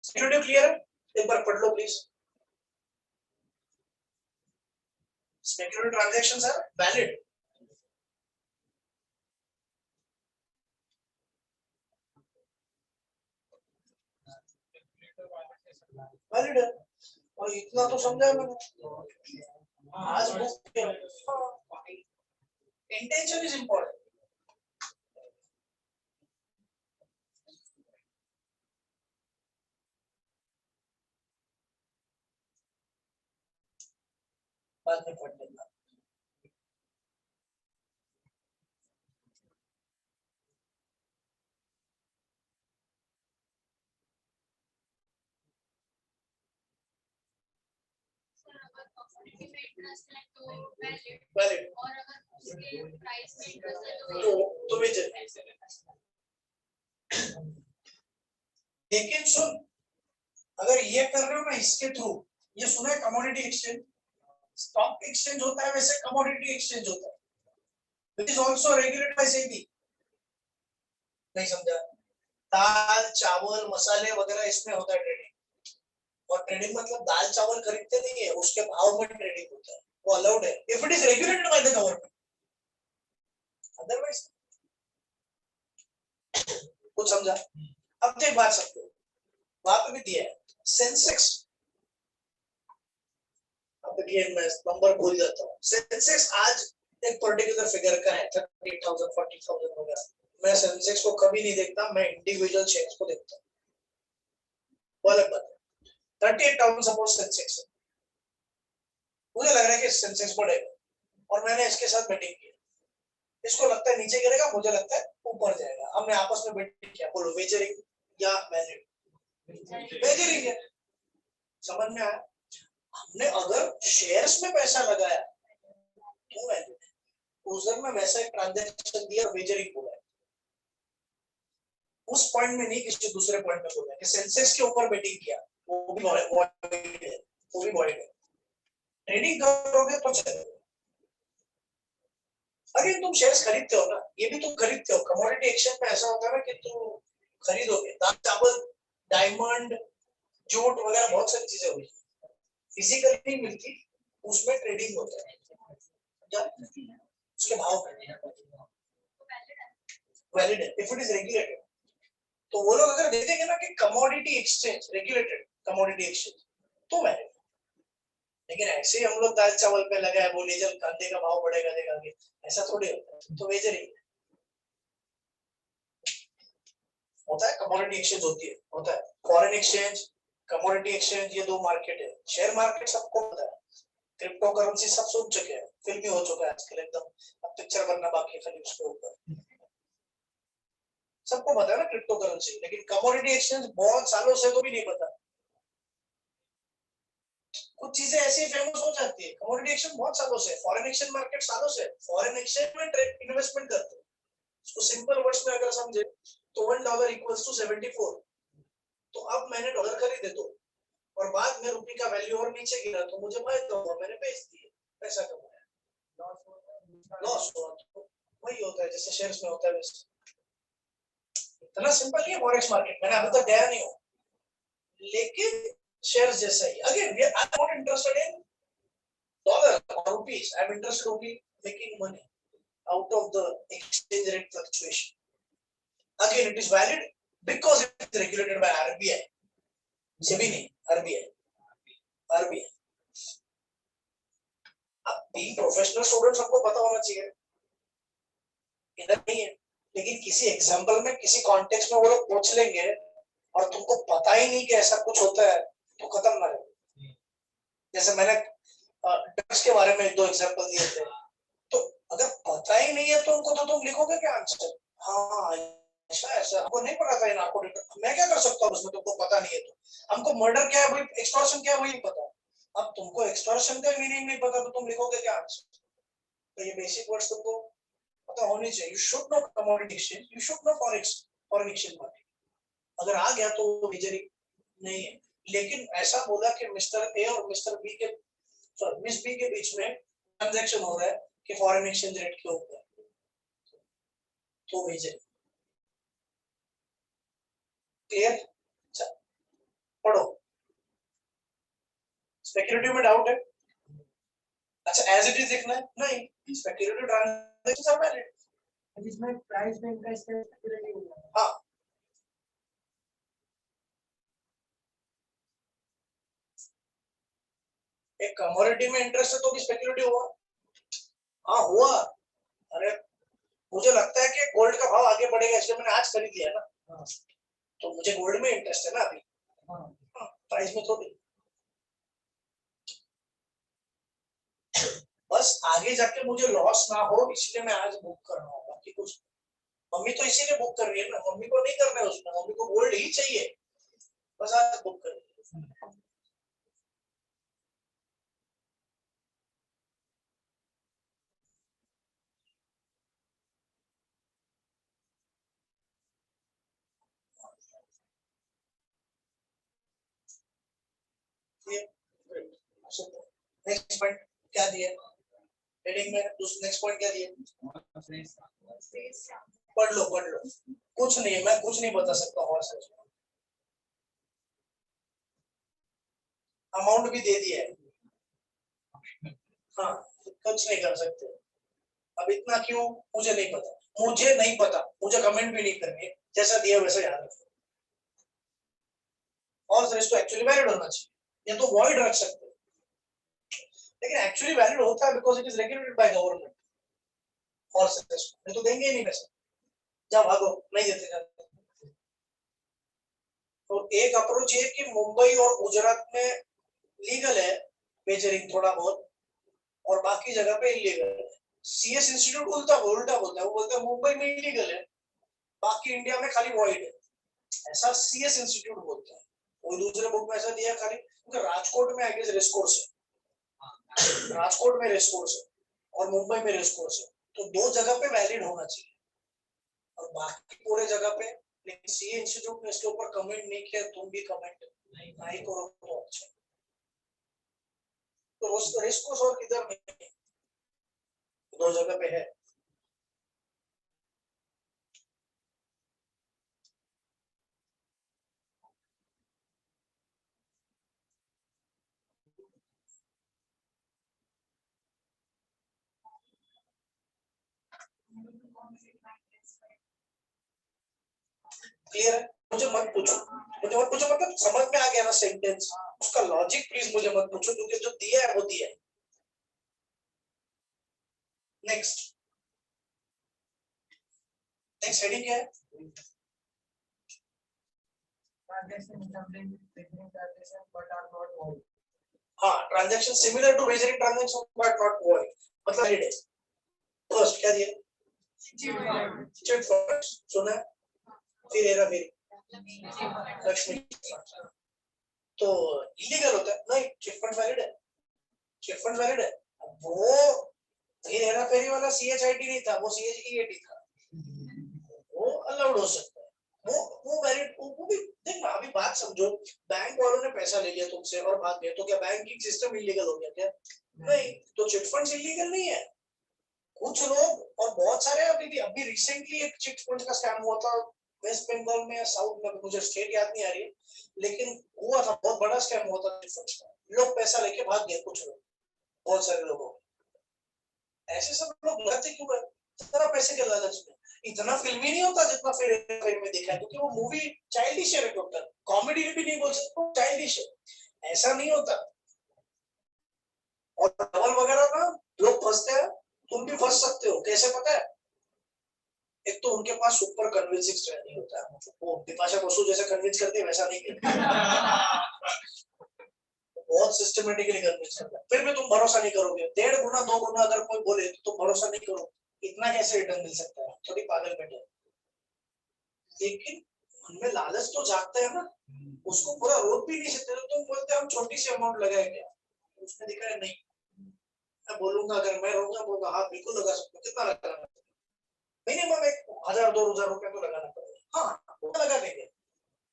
स्टूडियो क्लियर है? एक बार पढ़ लो please. Speculative transactions are valid. Valid है, और इतना तो समझा मैंने। आज बुक इंटेंशन इज इंपॉर्टेंट। बाद में पढ़ लेना। वैलिड तो वेजर। लेकिन सुन, अगर ये कर रहे हो ना इसके थ्रू, ये सुना है कमोडिटी एक्सचेंज, स्टॉक एक्सचेंज होता है वैसे कमोडिटी एक्सचेंज होता है, which is also regulated by SEBI. नहीं समझा? दाल चावल मसाले वगैरह इसमें होता है ट्रेडिंग, और ट्रेडिंग मतलब दाल चावल खरीदते नहीं है, उसके भाव में ट्रेडिंग होता है, वो अलाउड है if it is regulated by the government, otherwise कुछ समझा? अब तो एक बात समझो, वहां पे भी दिया है सेंसेक्स अगेन मैं नंबर भूल जाता हूँ। सेंसेक्स आज एक पर्टिकुलर फिगर का है 38,000 40,000 वगैरह। मैं सेंसेक्स को कभी नहीं देखता, मैं इंडिविजुअल शेयर्स को देखता हूँ। वो अलग बात है। 38,000 सपोज सेंसेक्स, मुझे लग रहा है कि सेंसेक्स बढ़ेगा और मैंने इसके साथ बेटिंग की। इसको लगता है नीचे गिरेगा, मुझे लगता है ऊपर जाएगा। हमने आपस में बेटिंग किया, बोलो वेजरिंग या वैलिड? वेजरिंग है। समझ में आया? हमने अगर शेयर्स में पैसा लगाया तो वैलिड है। उस दिन में वैसा एक ट्रांजैक्शन दिया, वेजरिंग बोला है। उस पॉइंट में नहीं, किसी दूसरे पॉइंट में बोला है कि सेंसेक्स के ऊपर बेटिंग किया, वो भी वॉइड है, वो भी वॉइड है। ट्रेडिंग करोगे तो चलेगा। अगर तुम शेयर्स खरीदते हो ना, ये भी तुम खरीदते हो। कमोडिटी एक्सचेंज में ऐसा होता है ना कि तुम खरीदोगे दाल चावल, डायमंड, जूट वगैरह, बहुत सारी चीजें होगी, फिजिकली नहीं मिलती, उसमें ट्रेडिंग होता है। क्या उसके भाव वैलिड है इफ इट इज रेगुलेटेड। तो वो लोग अगर देखेंगे ना कि commodity exchange regulated commodity exchange, तो वैलिड। लेकिन ऐसे ही हम लोग दाल चावल पे लगा है, वो लेजर कांदे का भाव बढ़ेगा देगा, ऐसा थोड़ी होता है। तो वेजरिंग होता है, कमोडिटी एक्सचेंज होती है, होता है। फॉरेन एक्सचेंज, कमोडिटी एक्सचेंज, ये दो मार्केट है। शेयर मार्केट सबको पता है, क्रिप्टो करेंसी सब सुन चुके हैं, फिल्म हो चुका है आजकल एकदम। अब पिक्चर बनना बाकी है खाली उसके ऊपर। सबको पता है ना क्रिप्टो करेंसी। लेकिन कमोडिटी एक्सचेंज बहुत सालों से तो भी नहीं पता। कुछ चीजें ऐसी फेमस हो जाती है। कमोडिटी एक्सचेंज बहुत सालों से, फॉरेन एक्सचेंज मार्केट सालों से। फॉरेन एक्सचेंज में इन्वेस्टमेंट करते हैं। इसको सिंपल वर्ड्स में अगर समझे तो $1 इक्वल्स टू 74। तो अब मैंने डॉलर खरीदे तो, और बाद में रुपये का वैल्यू और नीचे गिरा तो मुझे फायदा हुआ, मैंने बेच दिए, पैसा कमाया। लॉस हुआ तो वही होता है जैसे शेयर्स में होता है वैसे। इतना सिंपल नहीं है फॉरेक्स मार्केट, मैंने अभी तक गया नहीं हूँ, लेकिन शेयर्स जैसा ही। Again we are not interested in dollar और rupees, I am interested only making money out of the exchange rate fluctuation. Again, it is valid because it is regulated by RBI. SEBI नहीं, RBI. RBI. अब being professional student सबको पता होना चाहिए, इधर नहीं है। लेकिन किसी एग्जाम्पल में, किसी कॉन्टेक्स्ट में वो लोग पूछ लेंगे और तुमको पता ही नहीं कि ऐसा कुछ होता है, तो खत्म ना रहे। जैसे मैंने ड्रग्स के बारे में 2 एग्जाम्पल दिए थे, तो अगर पता ही नहीं है तो उनको तो तुम लिखोगे क्या आंसर? हाँ ऐसा ऐसा हमको नहीं पता था, नार्को मैं क्या कर सकता हूँ उसमें, तुमको पता नहीं है तो। हमको मर्डर क्या है वही, एक्सटॉर्शन क्या है वही नहीं पता। अब तुमको एक्सटॉर्शन का मीनिंग नहीं पता तो तुम लिखोगे क्या आंसर? तो ये बेसिक वर्ड्स तुमको पता होनी चाहिए। You should know commodity exchange, you should know forex, foreign exchange market. अगर आ गया तो वो मेजरिंग नहीं है। लेकिन ऐसा बोला कि मिस्टर ए और मिस्टर बी के, सॉरी मिस बी के बीच में ट्रांजैक्शन हो रहा है कि फॉरेन एक्सचेंज रेट के ऊपर, तो मेजरिंग। क्लियर? अच्छा पढ़ो। स्पेक्युलेटिव में डाउट है? अच्छा एज इट इज लिखना है? नहीं, स्पेक्युलेटिव ट्रांजैक्शंस आर वैलिड। जिसमें प्राइस में इनका स्पेक्युलेटिव हुआ। हाँ एक कमोडिटी में इंटरेस्ट है तो भी स्पेक्युलेटिव हुआ। हाँ हुआ। अरे मुझे लगता है कि गोल्ड का भाव आगे बढ़ेगा इसलिए मैंने आज खरीद लिया ना, तो मुझे गोल्ड में इंटरेस्ट है ना अभी, प्राइस में थोड़ी। बस आगे जाके मुझे लॉस ना हो इसलिए मैं आज बुक कर रहा हूँ, बाकी कुछ। मम्मी तो इसीलिए बुक कर रही है ना, मम्मी को नहीं करना है उसमें, मम्मी को गोल्ड ही चाहिए, बस आज बुक कर रही है। नेक्स्ट पॉइंट क्या दिया हेडिंग में? नेक्स्ट पॉइंट क्या दिया? पढ़ लो पढ़ लो, कुछ नहीं, मैं कुछ नहीं बता सकता और सच। अमाउंट भी दे दिया है, हाँ कुछ नहीं कर सकते। अब इतना क्यों मुझे नहीं पता, मुझे नहीं पता, मुझे कमेंट भी नहीं करनी है, जैसा दिया वैसा याद रखो। और सर इसको एक्चुअली वैलिड होना चाहिए, या तो वॉइड रख सकते हो। लेकिन एक्चुअली वैलिड होता है because it is regulated by government और नहीं तो देंगे ही नहीं पैसा, जब भागो नहीं देते जाते। तो एक अप्रोच ये कि मुंबई और गुजरात में लीगल है मेजरिंग थोड़ा बहुत और बाकी जगह पे इलीगल है। सीएस इंस्टीट्यूट उल्टा बोलता है, वो बोलता है मुंबई में इलीगल है बाकी इंडिया में खाली वॉइड है, ऐसा सीएस इंस्टीट्यूट बोलता है। कोई दूसरे बुक में ऐसा दिया खाली, क्योंकि राजकोट में आई गेस रेस कोर्स है, राजकोट में रेस कोर्स है और मुंबई में रेस कोर्स है, तो दो जगह पे वैलिड होना चाहिए और बाकी पूरे जगह पे। लेकिन सीए इंस्टीट्यूट ने इसके ऊपर कमेंट नहीं किया, तुम भी कमेंट नहीं करो तो अच्छा। तो रेस कोर्स और किधर नहीं है, दो जगह पे है। क्लियर है? मुझे मत पूछो, मतलब समझ में आ गया ना सेंटेंस, उसका लॉजिक प्लीज मुझे मत पूछो, क्योंकि जो दिया है वो दिया है। नेक्स्ट हेडिंग क्या है? हाँ, transaction similar to wagering transaction but not void, मतलब वैलिड है। फर्स्ट क्या दिया? चिट फंड सुना, फिर हेरा फेरी, लक्ष्मी। तो इलीगल होता है नहीं, चिट फंड वैलिड है, चिट फंड वैलिड है। वो फिर हेरा फेरी वाला सीएचआईटी नहीं था, वो सीएचईएटी था, वो अलाउड हो सकता है। वो वैलिड, वो भी देख ना। अभी बात समझो, बैंक वालों ने पैसा ले लिया तुमसे और भाग गए, तो क्या बैंकिंग सिस्टम इलीगल हो गया क्या? नहीं। तो चिट फंड्स इलीगल नहीं है। कुछ लोग और बहुत सारे, अभी रिसेंटली एक चिट फंड का स्कैम हुआ था वेस्ट बंगाल में या साउथ में, मुझे स्टेट याद नहीं आ रही, लेकिन हुआ था, बहुत बड़ा स्कैम हुआ था चिट फंड्स का। लोग पैसा लेके भाग गए, कुछ लोग, बहुत सारे लोगों। ऐसे सब लोग लगाते क्यों है? इतना पैसे के लालच में। इतना फिल्मी नहीं होता जितना फिर में देखा है, क्योंकि वो मूवी चाइल्डिश है टोटल, कॉमेडी भी नहीं बोल सकते, चाइल्डिश है, ऐसा नहीं होता। और डबल वगैरह ना लोग फंसते हैं, तुम भी फंस सकते हो। कैसे पता है? एक तो उनके पास सुपर कन्विंसिंग स्ट्रेटजी होता है, वो बिपाशा बसु जैसे कन्विंस करते हैं वैसा नहीं करते, बहुत सिस्टमेटिकली कन्विंस करते हैं। फिर भी तुम भरोसा नहीं करोगे, 1.5 गुना 2 गुना अगर कोई बोले तो तुम भरोसा नहीं करो, इतना कैसे रिटर्न मिल सकता है, थोड़ी पागल बैठे। लेकिन उनमें लालच तो जागता है ना, उसको पूरा रोक भी नहीं सकते। तो तुम बोलते हम छोटी सी अमाउंट लगाए क्या, उसने दिखा है नहीं, मैं बोलूंगा अगर मैं रहूंगा बोलूंगा हाँ बिल्कुल लगा सकते हो। कितना लगाना? मिनिमम 1,000-2,000 रुपए तो लगाना पड़ेगा। हाँ वो लगा देंगे,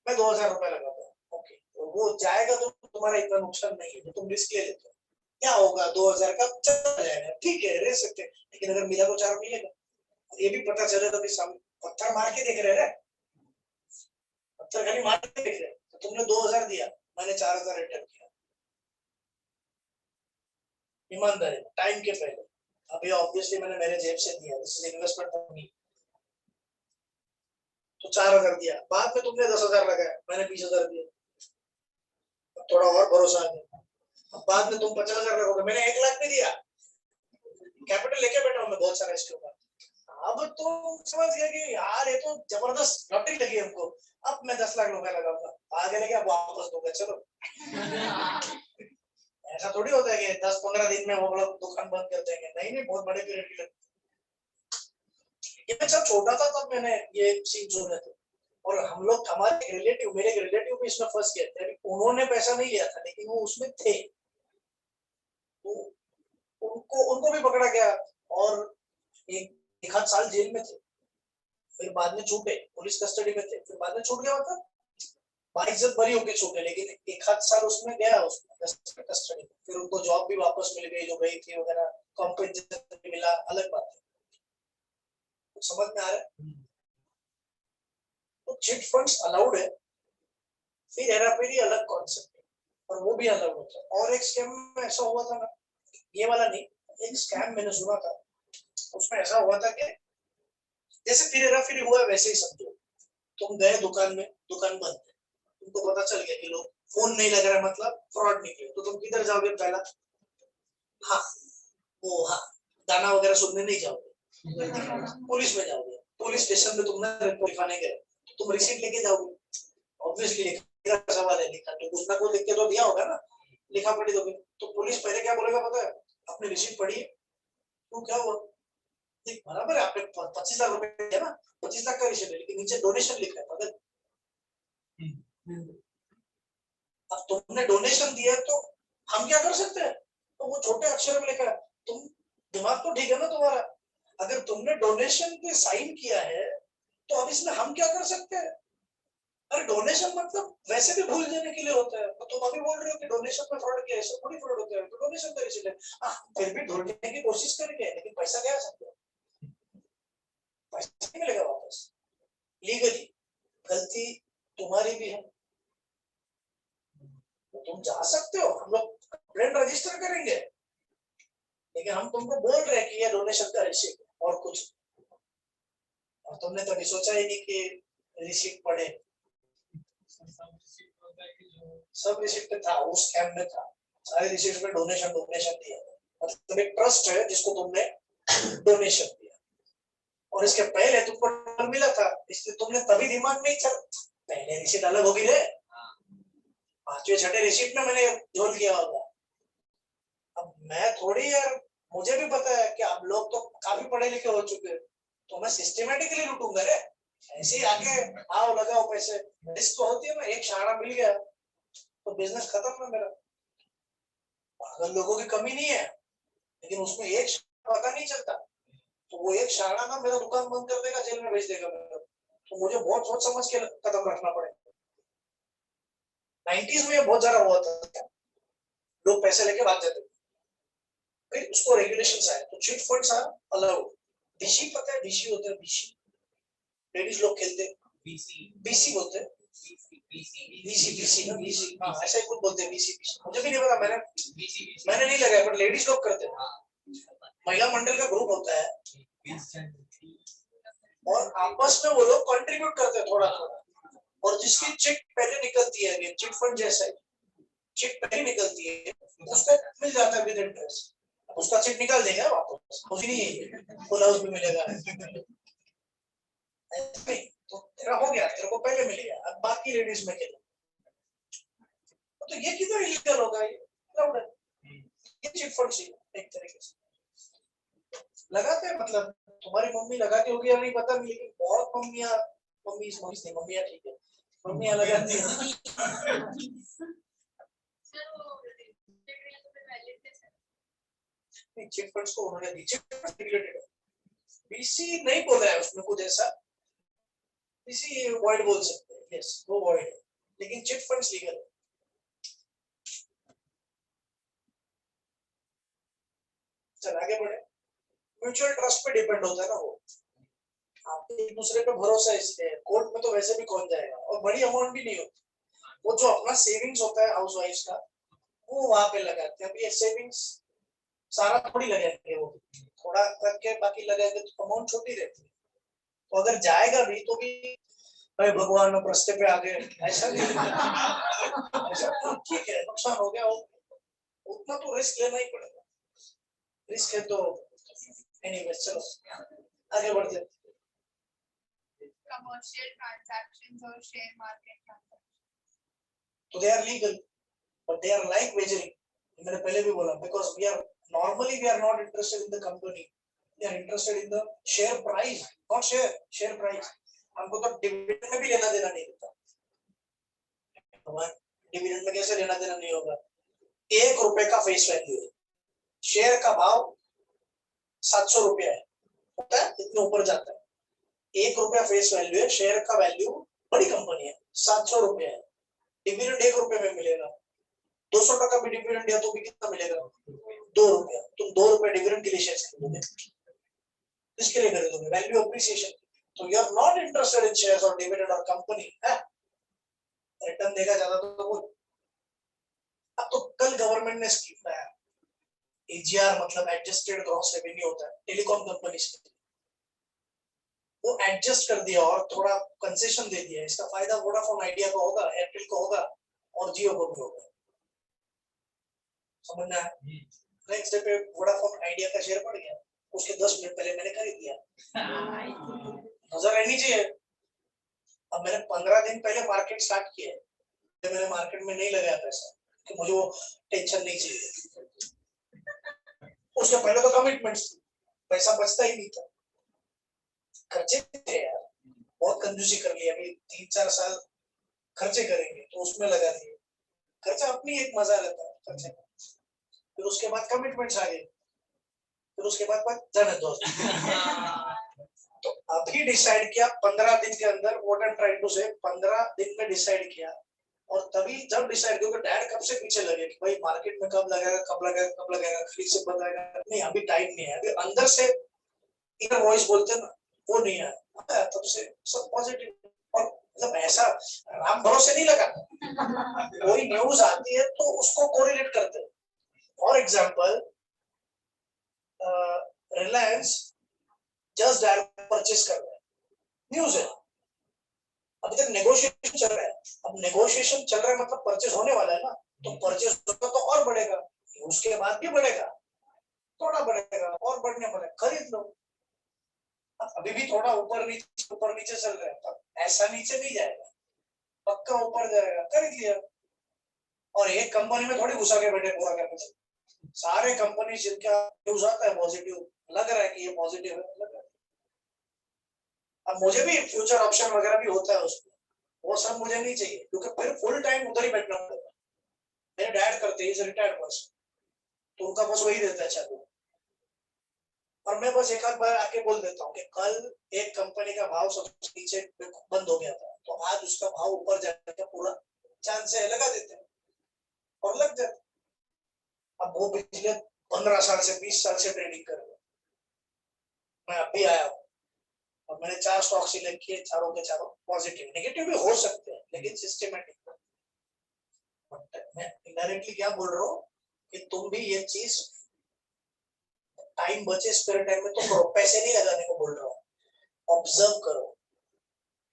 मैं 2,000 रुपए लगाता हूँ, ओके, तो वो जाएगा तो तुम्हारा इतना नुकसान नहीं है, तो तुम रिस्क ले लेते हो। क्या होगा, 2,000 का चला जाएगा, ठीक है, रह सकते हैं। लेकिन अगर मिला तो 4 मिलेगा, ये भी पता चले तो पत्थर मार के देख रहे हैं, पत्थर खाली मार के देख रहे हैं। तो तुमने 2,000 दिया, मैंने 4,000 रिटर्न किया, ईमानदारी टाइम के पहले। अभी ऑब्वियसली मैंने मेरे जेब से दिया, this is investment for me, तो 4,000 दिया। बाद में तुमने 10,000 लगाया, मैंने 20,000 दिया, थोड़ा और भरोसा आ गया। अब बाद में तुम 50,000 रखोगे, मैंने 1,00,000 भी दिया, कैपिटल लेके बैठा हूं मैं बहुत सारा इसके ऊपर। अब तुम समझ गए कि यार ये तो जबरदस्त लॉटरी लगी हमको, अब मैं 10,00,000 रुपए लगाऊंगा, आगे लगे अब वापस दूंगा, चलो। ऐसा थोड़ी होता है कि 10-15 दिन में वो लोग दुकान बंद कर देंगे, नहीं नहीं, बहुत बड़े पीरियड की लगती है। मैं जब छोटा था तब मैंने ये सीन सुने थे, और हम लोग, हमारे रिलेटिव, मेरे रिलेटिव भी इसमें फंस गए थे। उन्होंने पैसा नहीं लिया था लेकिन वो उसमें थे, तो उनको भी पकड़ा गया और एक आध साल जेल में थे। फिर बाद में छूटे, पुलिस कस्टडी में थे, फिर बाद में छूट गया, मतलब बाइज्जत बरी होके छूटे, लेकिन एक आध साल उसमें गया, उसमें कस्टडी में। फिर उनको जॉब भी वापस मिल गई जो गई थी वगैरह, कॉम्पेंसेशन मिला, अलग बात है। तो समझ में आ रहा है? तो चिट फंड्स अलाउड है, फिर हेराफेरी अलग कॉन्सेप्ट है, और वो भी अलाउड होता है। और एक स्कैम में ऐसा हुआ था ना, ये वाला नहीं, एक स्कैम मैंने सुना था, उसमें ऐसा हुआ था कि जैसे फिर हेराफेरी हुआ वैसे ही समझो, तुम गए दुकान में, दुकान बंद है, तुमको पता चल गया कि लोग फोन नहीं लग रहा, मतलब फ्रॉड निकले, तो तुम किधर जाओगे? पहला हाँ वो हाँ गाना वगैरह सुनने नहीं जाओगे, पुलिस में जाओगे, पुलिस स्टेशन में तुमने रिपोर्ट लिखाने गए तो तुम रिसीट लेके जाओगे, ऑब्वियसली लिखने का सवाल है, लिखा तो कुछ ना कुछ लिख के तो दिया होगा ना, लिखा पढ़ी दोगे तो पुलिस पहले क्या बोलेगा पता है, आपने रिसीट पढ़ी, तो क्या हुआ, देख बराबर है आपने 25 लाख रुपए दिया ना, 25 लाख का रिसीट है लेकिन नीचे डोनेशन लिखा है पता, अब तुमने डोनेशन दिया तो हम क्या कर सकते हैं, तो वो छोटे अक्षर में लिखा है, तुम दिमाग तो ठीक है ना तुम्हारा, अगर तुमने डोनेशन पे साइन किया है तो अब इसमें हम क्या कर सकते हैं, अरे डोनेशन मतलब वैसे भी भूल जाने के लिए होता है, तो तुम अभी बोल रहे हो कि डोनेशन में फ्रॉड किया है, ऐसा थोड़ी फ्रॉड होता है, तो डोनेशन का रिसीट है, फिर भी ढूंढने की कोशिश करेंगे लेकिन पैसा क्या सकते हैं, पैसा नहीं मिलेगा वापस, लीगली गलती तुम्हारी भी है, तो तुम जा सकते हो, हम लोग कंप्लेंट रजिस्टर करेंगे, लेकिन हम तुमको बोल रहे हैं कि ये डोनेशन का रिसीट और कुछ, और तुमने कभी सोचा ही नहीं कि रिसीट पड़े, सब रिसीट पे था, उस स्कैम में था, सारे रिसीट में डोनेशन डोनेशन दिया, मतलब एक ट्रस्ट है जिसको तुमने डोनेशन दिया, और इसके पहले तुमको डॉलर मिला था, इसलिए तुमने तभी दिमाग में ही चल, पहले रिसीट अलग होगी रे, पांचवे छठे रिसीट में मैंने झोल किया होगा, अब मैं थोड़ी यार, मुझे भी पता है कि आप लोग तो काफी पढ़े लिखे हो चुके हैं, तो मैं सिस्टमेटिकली लूटूंगा रे, ऐसे ही आके आओ लगाओ पैसे, रिस्क तो होती है ना, एक शाना मिल गया तो बिजनेस खत्म ना मेरा, पागल लोगों की कमी नहीं है, लेकिन उसमें एक पता नहीं चलता, तो वो एक शाना ना मेरा दुकान बंद कर देगा, जेल में भेज देगा मेरा, तो मुझे बहुत सोच समझ के कदम रखना पड़ेगा, 90s में बहुत ज्यादा हुआ था, लोग पैसे लेके भाग जाते थे, फिर उसको रेगुलेशन आए तो chit funds are allowed, DC पता है, डीसी होता है, डीसी लेडीज लोग खेलते, बीसी बोलते हैं, बीसी बीसी ना बीसी, हाँ ऐसा ही कुछ बोलते हैं, बीसी बीसी मुझे भी नहीं पता, मैंने नहीं लगाया, पर लेडीज लोग करते हैं, महिला मंडल का ग्रुप होता है और आपस में वो लोग कंट्रीब्यूट करते हैं थोड़ा थोड़ा, और जिसकी चिट पहले निकलती है, ये चिट फंड जैसा है, चिट पहले निकलती है उसको मिल जाता है विद इंटरेस्ट, उसका चिट निकाल देगा वापस, कुछ नहीं फुल हाउस भी मिलेगा, तो तेरा हो गया, तेरे को पहले मिल गया, अब बाकी लेडीज में खेलो, तो ये किधर इलीगल होगा, ये अलाउड है, ये चिट फंड से एक तरीके से लगाते हैं, मतलब तुम्हारी मम्मी लगाती होगी या नहीं पता नहीं, लेकिन बहुत मम्मियां, मम्मियां ठीक है, मम्मियां लगाती है, चिट फंड्स को उन्होंने दी, चिट फंड्स रेगुलेटेड है, बीसी नहीं बोला है उसमें कुछ ऐसा, बीसी वॉइड बोल सकते हैं, यस वो वॉइड है, लेकिन चिट फंड्स लीगल है, चल आगे बढ़े, म्यूचुअल ट्रस्ट पे डिपेंड होता है ना वो, आप एक दूसरे पे भरोसा है, इसलिए कोर्ट में तो वैसे भी कौन जाएगा, और बड़ी अमाउंट भी नहीं होती, वो जो अपना सेविंग्स होता है हाउस वाइफ का, वो वहां पे लगाते हैं, अब ये सेविंग्स सारा थोड़ी लगाएंगे, वो थोड़ा करके बाकी लगाएंगे तो अमाउंट छोटी रहती है, तो अगर जाएगा भी तो भी भाई भगवान में रास्ते पे आ गए, ऐसा नहीं, ऐसा ठीक है, नुकसान हो गया, उतना तो रिस्क लेना ही पड़ेगा, रिस्क है तो एनीवे, चलो आगे बढ़ते हैं, commercial transactions or share market transactions. तो they are legal but they are like wagering, मैंने पहले भी बोला, because we are normally we are not interested in the company, we are interested in the share price, not share price, हमको तो dividend में भी लेना देना नहीं होता, हमारे डिविडेंड में कैसे लेना देना नहीं होगा, 1 रुपए का फेस वैल्यू है, शेयर का भाव 700 रुपया है, होता है इतने ऊपर जाता है, 1 रुपया फेस वैल्यू है, शेयर का वैल्यू, बड़ी कंपनी है 700 रुपया है, डिविडेंड 1 रुपए में मिलेगा, 200 टका भी डिविडेंड दिया तो भी कितना मिलेगा, 2 रुपया, तुम 2 रुपए डिविडेंड के लिए शेयर खरीदोगे, किसके लिए खरीदोगे, वैल्यू अप्रिसिएशन, तो you are not interested in shares और डिविडेंड और कंपनी है, रिटर्न देगा ज्यादा तो वो, अब तो कल गवर्नमेंट ने स्कीम लाया, एजीआर मतलब एडजस्टेड ग्रॉस रेवेन्यू होता है टेलीकॉम कंपनी से, वो एडजस्ट कर दिया और थोड़ा कंसेशन दे दिया, इसका फायदा वोडाफोन आइडिया को होगा, एयरटेल को होगा और जियो को भी होगा, समझना है, नेक्स्ट डे पे वोडाफोन आइडिया का शेयर बढ़ गया, उसके 10 मिनट पहले मैंने खरीद लिया। नजर रहनी चाहिए। अब मैंने 15 दिन पहले मार्केट स्टार्ट किया है, मैंने मार्केट में नहीं लगाया पैसा कि मुझे वो टेंशन नहीं चाहिए। उसके पहले तो कमिटमेंट्स थी, पैसा बचता ही नहीं था, खर्चे थे यार, बहुत कंजूसी कर ली। अभी 3-4 साल खर्चे करेंगे तो उसमें लगा दिए। खर्चा अपनी एक मजा रहता है खर्चे का। फिर उसके बाद कमिटमेंट्स आ गए, फिर उसके बाद जाने दो। तो अभी डिसाइड किया 15 दिन के अंदर, what I am trying to say 15 दिन में डिसाइड किया। और तभी जब डिसाइड किया, डैड कब से पीछे लगे कि भाई मार्केट में कब लगाएगा, कब लगाएगा, कब लगाएगा, खरीद से बताएगा। नहीं, अभी टाइम नहीं है। अभी अंदर से इनर वॉइस बोलते हैं ना, वो नहीं है तब से सब पॉजिटिव। और मतलब ऐसा राम भरोसे नहीं लगा, कोई न्यूज आती है तो उसको कोरिलेट करते हैं। For example, Reliance just direct purchase कर रहा है, न्यूज है, अभी तक नेगोशिएशन चल रहा है। अब नेगोशिएशन चल रहा है मतलब परचेज होने वाला है ना, तो परचेज होगा तो और बढ़ेगा, उसके बाद भी बढ़ेगा, थोड़ा बढ़ेगा और बढ़ने वाला है, खरीद लो। अभी भी थोड़ा ऊपर नीचे चल रहा है, तब ऐसा नीचे नहीं जाएगा, पक्का ऊपर जाएगा, खरीद लिया। और एक कंपनी में थोड़ी घुसा के बैठे पूरा कैपिटल, सारे कंपनी जिनका न्यूज आता है पॉजिटिव, लग रहा है कि ये पॉजिटिव है, लग रहा है। अब मुझे भी फ्यूचर ऑप्शन वगैरह भी होता है उसमें, वो सब मुझे नहीं चाहिए, क्योंकि फिर फुल टाइम उधर ही बैठना पड़ेगा। मेरे डैड करते हैं, रिटायर्ड पर्सन, तो उनका बस वही रहता है चालू। और मैं बस एक आध बार आके बोल देता हूँ कि कल एक कंपनी का भाव सबसे नीचे बंद हो गया था, तो आज उसका भाव ऊपर जाने का पूरा चांस है, लगा देते हैं और लग जाते। अब वो पिछले 15 साल से 20 साल से ट्रेडिंग कर रहे, मैं अभी आया हूँ और मैंने 4 स्टॉक सिलेक्ट किए, चारों के चारों पॉजिटिव। नेगेटिव भी हो सकते हैं लेकिन सिस्टमेटिक। मैं इनडायरेक्टली क्या बोल रहा हूँ कि तुम भी ये चीज टाइम बचे स्पेयर टाइम में तो करो, पैसे नहीं लगाने को बोल रहा हूँ, ऑब्जर्व करो।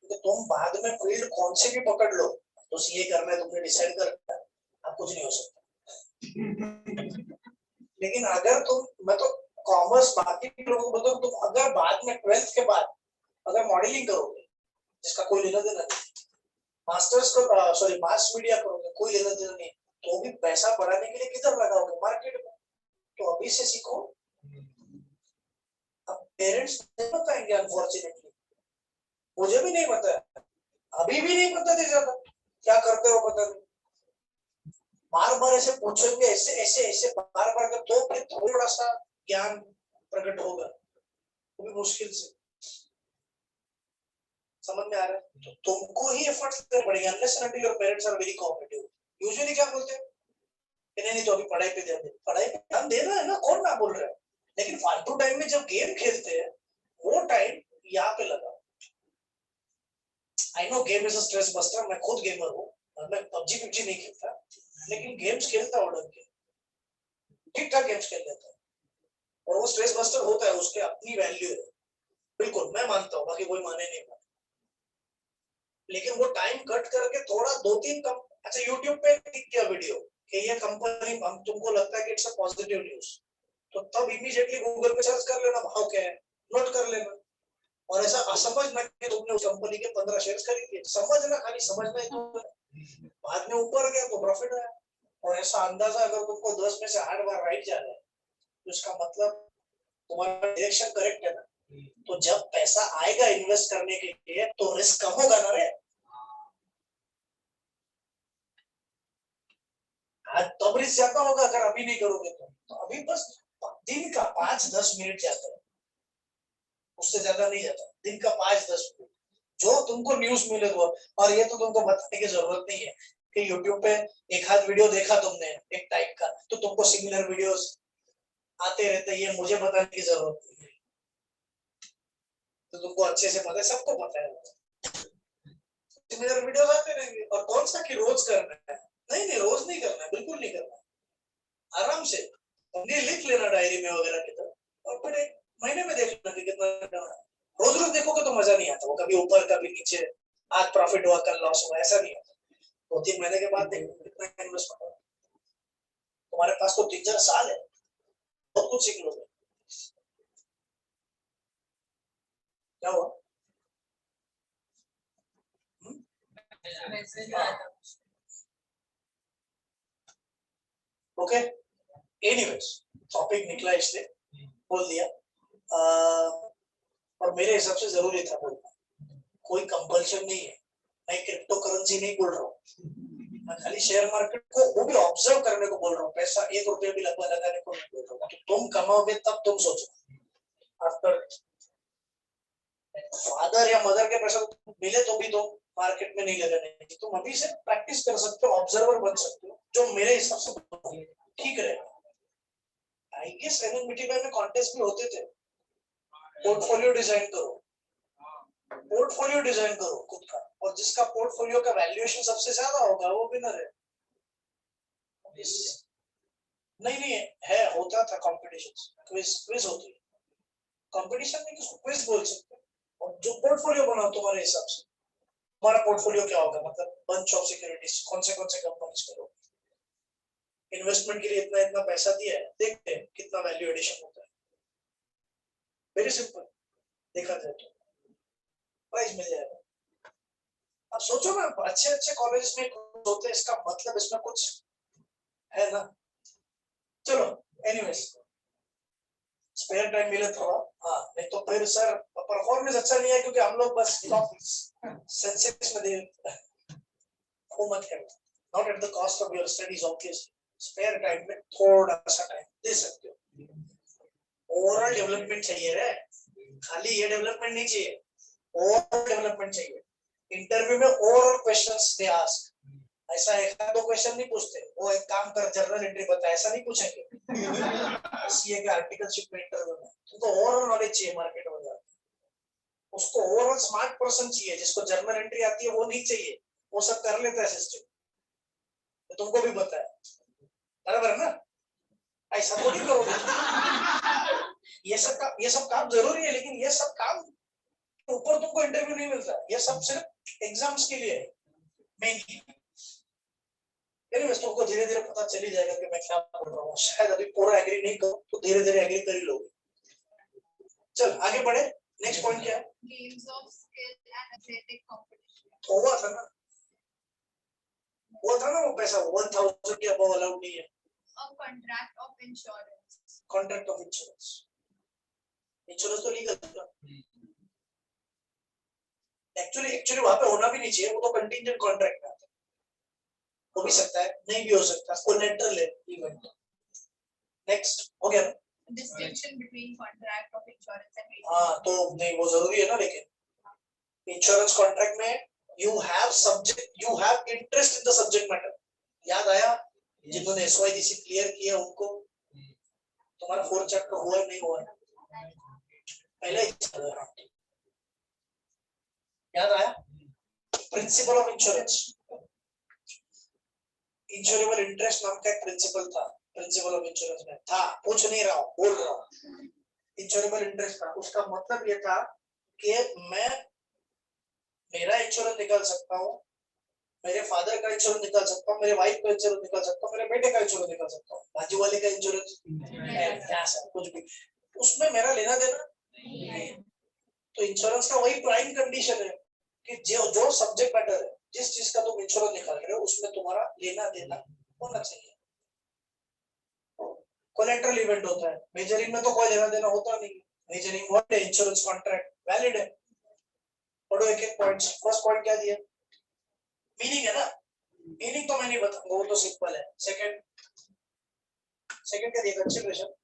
क्योंकि तुम बाद में फील्ड कौन से भी पकड़ लो, तो सीए करना है तुमने डिसाइड कर लिया, अब कुछ नहीं हो सकता। लेकिन अगर तुम, मैं तो कॉमर्स बाकी लोगों को बोलता हूँ, तुम अगर बाद में 12th के बाद अगर मॉडलिंग करोगे जिसका कोई लेना देना नहीं, मास्टर्स को सॉरी मास मीडिया करोगे, कोई लेना देना नहीं, तो भी पैसा बढ़ाने के लिए किधर लगाओगे, मार्केट में। तो अभी से सीखो। अब पेरेंट्स नहीं बताएंगे अनफॉर्चुनेटली, मुझे भी नहीं पता, अभी भी नहीं पता था ज्यादा क्या करते हो पता नहीं। बार बार ऐसे पूछेंगे, ऐसे ऐसे ऐसे बार बार कर, तो फिर थोड़ा सा ज्ञान प्रकट होगा, वो भी मुश्किल से। समझ में आ रहा है? तो तुमको ही एफर्ट्स करने पड़ेंगे, unless and your parents are very cooperative. Usually क्या बोलते हैं कि नहीं तो अभी पढ़ाई पे ध्यान दे, पढ़ाई पे ध्यान देना है ना, कौन ना बोल रहा है, लेकिन फालतू टाइम में जब गेम खेलते हैं वो टाइम यहाँ पे लगा। I know game is a stress buster, मैं खुद गेमर हूँ, मैं पबजी नहीं खेलता, लेकिन गेम्स खेलता हूँ, डर के ठीक ठाक गेम्स खेल लेता हूँ, और वो स्ट्रेस बस्टर होता है, उसके अपनी वैल्यू है, बिल्कुल मैं मानता हूँ, बाकी कोई माने नहीं माने। लेकिन वो टाइम कट करके थोड़ा 2-3 कम, अच्छा यूट्यूब पे दिख गया वीडियो कि ये कंपनी, हम तुमको लगता है कि इट्स अ पॉजिटिव न्यूज, तो तब इमीडिएटली गूगल पे सर्च कर लेना भाव क्या है, नोट कर लेना। और ऐसा असमझना कि तुमने उस कंपनी के 15 शेयर्स खरीद लिए, समझना, खाली समझना है, तो बाद में ऊपर गया तो प्रॉफिट आया। और ऐसा अंदाजा अगर तुमको 10 में से 8 बार राइट जा रहा है, तो इसका मतलब तुम्हारा डायरेक्शन करेक्ट है ना। तो जब पैसा आएगा इन्वेस्ट करने के लिए तो रिस्क कम होगा ना रे। आज तब रिस्क ज्यादा होगा अगर अभी नहीं करोगे तो अभी बस दिन का 5-10 मिनट जाता है, उससे ज्यादा नहीं जाता, दिन का 5-10 मिनट जो तुमको न्यूज मिले तो। और ये तो तुमको बताने की जरूरत नहीं है कि यूट्यूब पे एक आध वीडियो देखा तुमने एक टाइप का, तो तुमको सिमिलर वीडियोस आते रहते, ये मुझे बताने की जरूरत नहीं है, तो तुमको अच्छे से पता है, सबको पता है सिमिलर वीडियोस आते रहेंगे। और कौन सा कि रोज करना है, नहीं रोज नहीं करना है, बिल्कुल नहीं करना, आराम से उन्हें लिख लेना डायरी में वगैरह के तरह, और फिर एक महीने में देख लेना कि कितना। रोज रोज देखोगे तो मजा नहीं आता, वो कभी ऊपर कभी नीचे, आज प्रॉफिट हुआ कल लॉस हुआ, ऐसा नहीं आता। 2-3 महीने के बाद देखो कितना इन्वेस्टमेंट हुआ, तुम्हारे पास तो 3-4 साल है, बहुत कुछ सीख लोगे। क्या हुआ? ओके, एनीवेज टॉपिक निकला इसलिए बोल दिया। और मेरे हिसाब से जरूरी था बोलना, कोई कंपल्शन नहीं है। मैं क्रिप्टो करेंसी नहीं बोल रहा हूँ, मैं खाली शेयर मार्केट को वो भी ऑब्जर्व करने को बोल रहा हूँ। पैसा 1 रुपया भी लगाने को नहीं बोल रहा हूँ। तो तुम कमाओगे तब तुम सोचो। आफ्टर फादर या मदर के पैसा मिले तो भी तुम मार्केट में नहीं लगाने, तुम अभी से प्रैक्टिस कर सकते हो, ऑब्जर्वर बन सकते हो, जो मेरे हिसाब से ठीक रहेगा। आई गेस एनएमबीटी में कॉन्टेस्ट भी होते थे। पोर्टफोलियो डिजाइन करो, पोर्टफोलियो डिजाइन करो खुद का, और जिसका पोर्टफोलियो का वैल्यूएशन सबसे ज्यादा होगा वो विनर है। नहीं है, होता था कॉम्पिटिशन, क्विज होती है। कंपटीशन में किसको क्विज बोल सकते हैं। और जो पोर्टफोलियो बनाओ तुम्हारे हिसाब से, तुम्हारा पोर्टफोलियो क्या होगा, मतलब बंच ऑफ सिक्योरिटीज कौन से कंपनीज करो, इन्वेस्टमेंट के लिए इतना इतना पैसा दिया है, देखते हैं कितना वैल्यू एडिशन होता है। वेरी सिंपल, देखा जाए तो प्राइस मिल जाएगा। अब सोचो ना, अच्छे अच्छे कॉलेज में होते हैं, इसका मतलब इसमें कुछ है ना। चलो एनीवेज, स्पेयर टाइम मिले थोड़ा। हाँ, नहीं तो फिर सर परफॉर्मेंस अच्छा नहीं है, क्योंकि हम लोग बस सेंसेस में दे वो मत करना, not at the cost of your studies obviously. Spare time में थोड़ा सा टाइम दे सकते हो। ओवरऑल डेवलपमेंट चाहिए रे, खाली ये डेवलपमेंट नहीं चाहिए, ओवरऑल डेवलपमेंट चाहिए। इंटरव्यू में ओवरऑल क्वेश्चंस दे आस्क, ऐसा एक दो क्वेश्चन नहीं पूछते, वो एक काम कर जर्नल एंट्री बता, ऐसा नहीं पूछेंगे। सीए के आर्टिकलशिप में इंटरव्यू में तुमको ओवरऑल नॉलेज चाहिए मार्केट में, उसको ओवरऑल स्मार्ट पर्सन चाहिए, जिसको जर्नल एंट्री आती है वो नहीं चाहिए, वो सब कर लेता है सिस्टम, तो तुमको भी पता है, बराबर है ना। ऐसा थोड़ी करोगे। ये सब काम जरूरी है, लेकिन ये सब काम ऊपर तुमको इंटरव्यू नहीं मिलता, ये सब सिर्फ एग्जाम्स के लिए है मेनली। तुमको धीरे धीरे पता चल ही जाएगा कि मैं क्या बोल रहा हूँ। शायद अभी पूरा एग्री नहीं करूँ तो धीरे धीरे एग्री कर ही लोगे। चल आगे बढ़े, नेक्स्ट पॉइंट क्या है? Games of skill and athletic competition. हुआ था ना वो पैसा 1000 के अबव अलाउड नहीं है। A contract of insurance. Contract of insurance, insurance तो लीगल था एक्चुअली वहां पे होना भी नहीं चाहिए, वो तो कंटिंजेंट कॉन्ट्रैक्ट में आता है, हो भी सकता है नहीं भी हो सकता, कोलैटरल है इवेंट। नेक्स्ट हो गया ना? Distinction between contract of insurance and rating. हाँ तो नहीं वो जरूरी है ना, लेकिन इंश्योरेंस कॉन्ट्रैक्ट में you have interest in the subject matter. याद आया जिन्होंने एसवाईडीसी क्लियर किया उनको? तुम्हारा 4 चैप्टर हुआ नहीं हुआ? पहले ही याद आया? Principle of insurance, insurable interest नाम का एक प्रिंसिपल था, प्रिंसिपल ऑफ इंश्योरेंस में था, पूछ नहीं रहा हूँ, बोल रहा हूँ। इंश्योरेबल इंटरेस्ट था, उसका मतलब ये था कि मैं मेरा इंश्योरेंस निकाल सकता हूँ, मेरे फादर का इंश्योरेंस निकाल सकता हूँ, मेरे वाइफ का इंश्योरेंस निकाल सकता हूँ, मेरे बेटे का इंश्योरेंस निकाल सकता हूँ, बाजू वाले का इंश्योरेंस क्या सर कुछ भी, उसमें मेरा लेना देना नहीं। तो इंश्योरेंस का वही प्राइम कंडीशन है कि जो सब्जेक्ट मैटर है, जिस चीज का तुम इंश्योरेंस निकाल रहे हो उसमें तुम्हारा लेना देना होना चाहिए। कोलैटरल इवेंट होता है, मेजरिंग में तो कोई लेना देना होता नहीं। मेजरिंग व्हाट है, इंश्योरेंस कॉन्ट्रैक्ट वैलिड है। पढ़ो एक एक पॉइंट्स। फर्स्ट पॉइंट क्या दिया? मीनिंग है ना, मीनिंग तो मैं नहीं बताऊंगा, वो तो सिंपल है। सेकंड क्या दिया? कंसीडरेशन।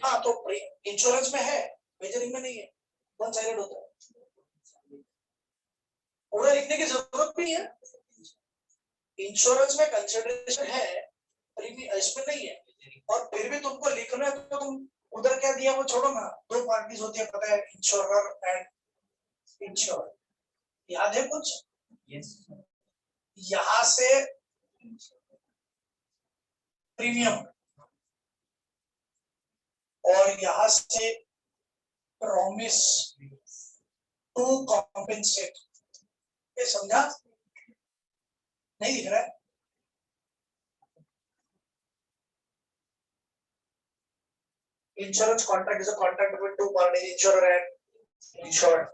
हाँ तो इंश्योरेंस में है, मेजरिंग में नहीं है, वन साइडेड होता है। पूरा लिखने की जरूरत भी है, इंश्योरेंस में कंसीडरेशन है, इसमें नहीं है, और फिर भी तुमको लिखना है तो तुम उधर क्या दिया वो छोड़ो ना, 2 पार्टीज होती है पता है, इंश्योरर एंड इंश्योर। याद है कुछ? यस। यहां से प्रीमियम और यहां से प्रॉमिस टू कॉम्पेंसेट, ये समझा? नहीं दिख रहा है? Insurance contract is a contract between two parties, insurer and insured.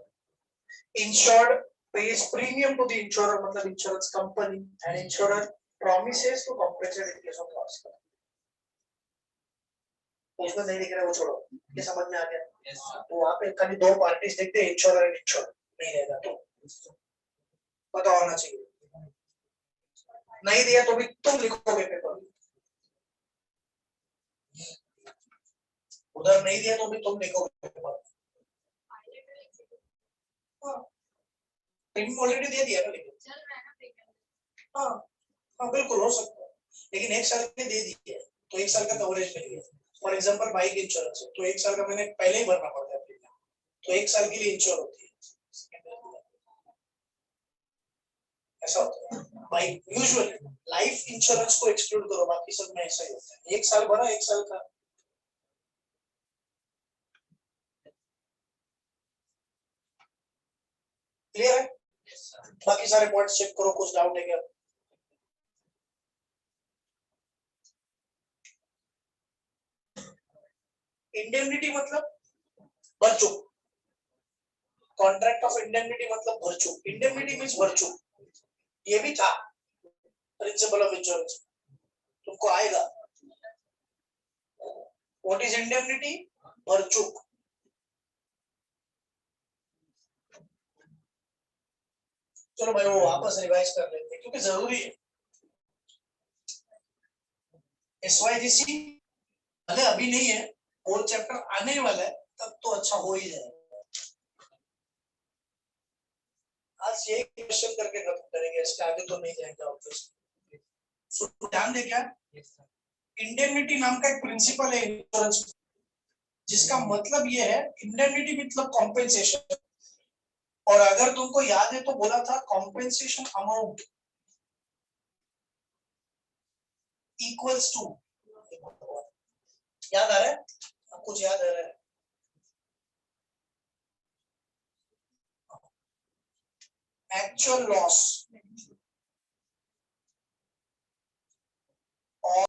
Insured pays premium to the insurer, मतलब insurance company, and insurer promises to compensate in case of loss. उसमें नहीं दिख रहा वो छोड़ो, ये समझ में आ गया? तो वहाँ पे खाली दो पार्टीज देखते हैं, इंश्योरर एंड इंश्योर्ड नहीं रहेगा तो पता होना चाहिए। नहीं दिया तो भी तुम लिखोगे पेपर, उधर नहीं दिया तो भी तुम लिखोगे पेपर। ऑलरेडी दे दिया ना, लेकिन हाँ हाँ बिल्कुल हो सकता है, लेकिन एक साल के दे दिए तो एक साल का कवरेज मिल गया। फॉर एग्जांपल बाइक इंश्योरेंस है तो एक साल का मैंने पहले ही भरना पड़ता है प्रीमियम, तो एक साल के लिए इंश्योर होती है, ऐसा होता है। बाइक यूजुअली लाइफ इंश्योरेंस को एक्सक्लूड करो, बाकी सब में ऐसा ही होता है, एक साल भरा एक साल का। क्लियर है? बाकी सारे पॉइंट्स चेक करो, कुछ डाउट है क्या? इंडेमनिटी मतलब भरचूक, कॉन्ट्रैक्ट ऑफ इंडेमनिटी मतलब भरचूक, इंडेमनिटी मींस भरचूक, ये भी था प्रिंसिपल ऑफ इंश्योरेंस, तुमको आएगा। What is indemnity? भरचूक। चलो भाई वो वापस रिवाइज कर लेते हैं क्योंकि जरूरी है। SYGC भले अभी नहीं है, और चैप्टर आने वाला है, तब तो अच्छा हो ही जाएगा। आज ये क्वेश्चन करके खत्म करेंगे, इसके आगे तो नहीं जाएगा ऑब्वियसली। ध्यान दे क्या, इंडेमनिटी नाम का एक प्रिंसिपल है इंश्योरेंस, जिसका मतलब ये है इंडेमनिटी मतलब कॉम्पेंसेशन, और अगर तुमको याद है तो बोला था कॉम्पेंसेशन अमाउंट इक्वल्स टू, याद आ रहा है? कुछ याद आ रहा है? एक्चुअल लॉस और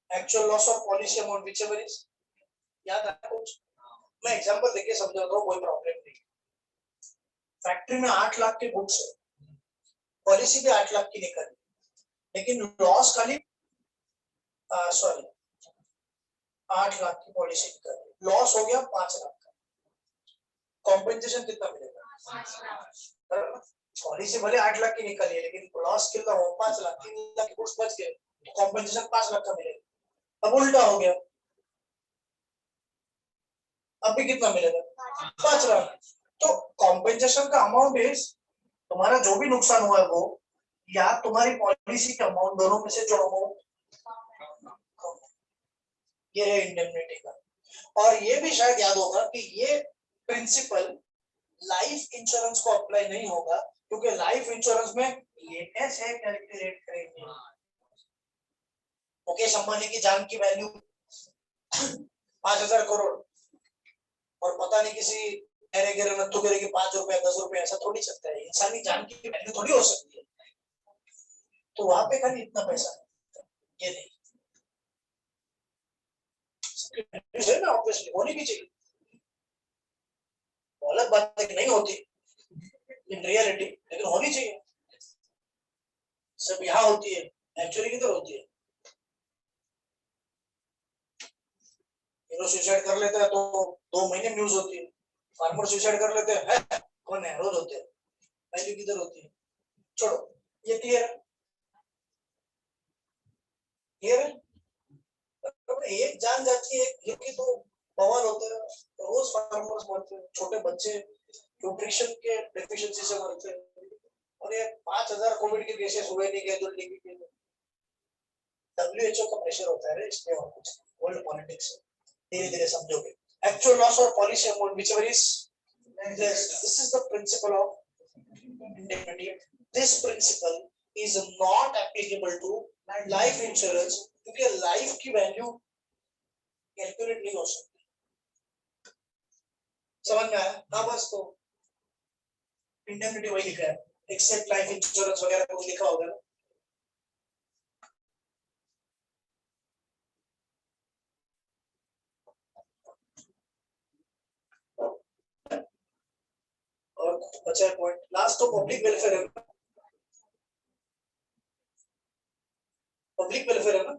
एक्चुअल लॉस और पॉलिसी अमाउंट व्हिचएवर इज, याद आ कुछ? मैं एग्जांपल देके समझा रहा हूं, कोई प्रॉब्लम नहीं। फैक्ट्री में 8 लाख के बुक्स है, पॉलिसी भी 8 लाख की निकली, लेकिन लॉस खाली सॉरी 8 लाख की पॉलिसी निकली, लॉस हो गया 5 लाख का। कॉम्पेंसेशन कितना मिलेगा? पॉलिसी भले 8 लाख की निकली है, लेकिन लॉस कितना हो 5 लाख, 3 लाख के बुक्स बच गए, कॉम्पेंसेशन 5 लाख का मिलेगा। अब उल्टा हो गया, अभी कितना मिलेगा? 5 लाख। तो कॉम्पेंसेशन का अमाउंट इज तुम्हारा जो भी नुकसान हुआ है वो, या तुम्हारी पॉलिसी का अमाउंट, दोनों में से जो अमाउंट, ये है इंडेमनिटी का। और ये भी शायद याद होगा कि ये प्रिंसिपल लाइफ इंश्योरेंस को अप्लाई नहीं होगा, क्योंकि लाइफ इंश्योरेंस में ये कैसे कैलकुलेट करेंगे? मुकेश अंबानी की जान की वैल्यू 5,000 करोड़, और पता नहीं किसी नत्थु गिरे की 5 रुपए 10 रुपए, ऐसा थोड़ी सकता है। इंसानी जान की वैल्यू थोड़ी हो सकती है, तो वहां पे खाली इतना पैसा ये नहीं है ना, ऑब्वियसली होनी भी चाहिए। गलत बात है कि नहीं होती इन रियलिटी, लेकिन होनी चाहिए। सब यहाँ होती है, एक्चुअली किधर होती है? हीरो सुसाइड कर लेता है तो 2 महीने न्यूज होती है, फार्मर सुसाइड कर लेते हैं कौन है, रोज होते हैं, वैल्यू किधर होती है? छोड़ो, ये क्लियर है? क्लियर है? एक जान जाती है, क्योंकि तो बवाल होते हैं, रोज फार्मर्स मरते हैं, छोटे बच्चे न्यूट्रिशन के डेफिशिएंसी से मरते हैं, और ये 5,000 कोविड के केसेस हुए नहीं गए दिल्ली के। WHO का प्रेशर होता है इसमें, और कुछ वर्ल्ड पॉलिटिक्स धीरे धीरे समझोगे। एक्चुअल लॉस और policy amount whichever is, this is the principle of indemnity. This principle is not applicable to life insurance, क्योंकि लाइफ की वैल्यू कैलकुलेट नहीं हो सकती। समझ में आया? हाँ बस तो इंडेमनिटी वही लिखा है, एक्सेप्ट लाइफ इंश्योरेंस वगैरह कुछ लिखा होगा ना। और बचा पॉइंट लास्ट तो पब्लिक वेलफेयर है ना, पब्लिक वेलफेयर है ना।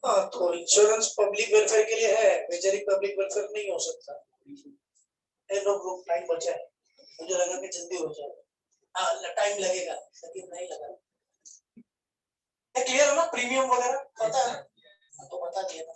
हाँ तो इंश्योरेंस पब्लिक वेलफेयर के लिए है, मेजरिंग पब्लिक वेलफेयर नहीं हो सकता। एंड ऑफ ग्रुप टाइम बचा है, मुझे लगा कि जल्दी हो जाएगा। हाँ टाइम लगेगा लेकिन नहीं लगा। क्लियर है ना? प्रीमियम वगैरह पता है तो बता दिया ना।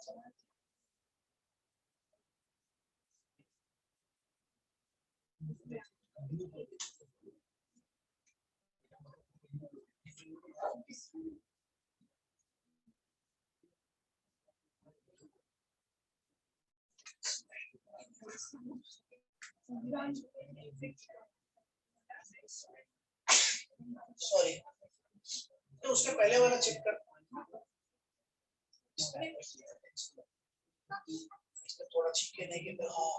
सॉरी तो उसके पहले वाला चेक कर, इसका थोड़ा छिके नहीं कि हाँ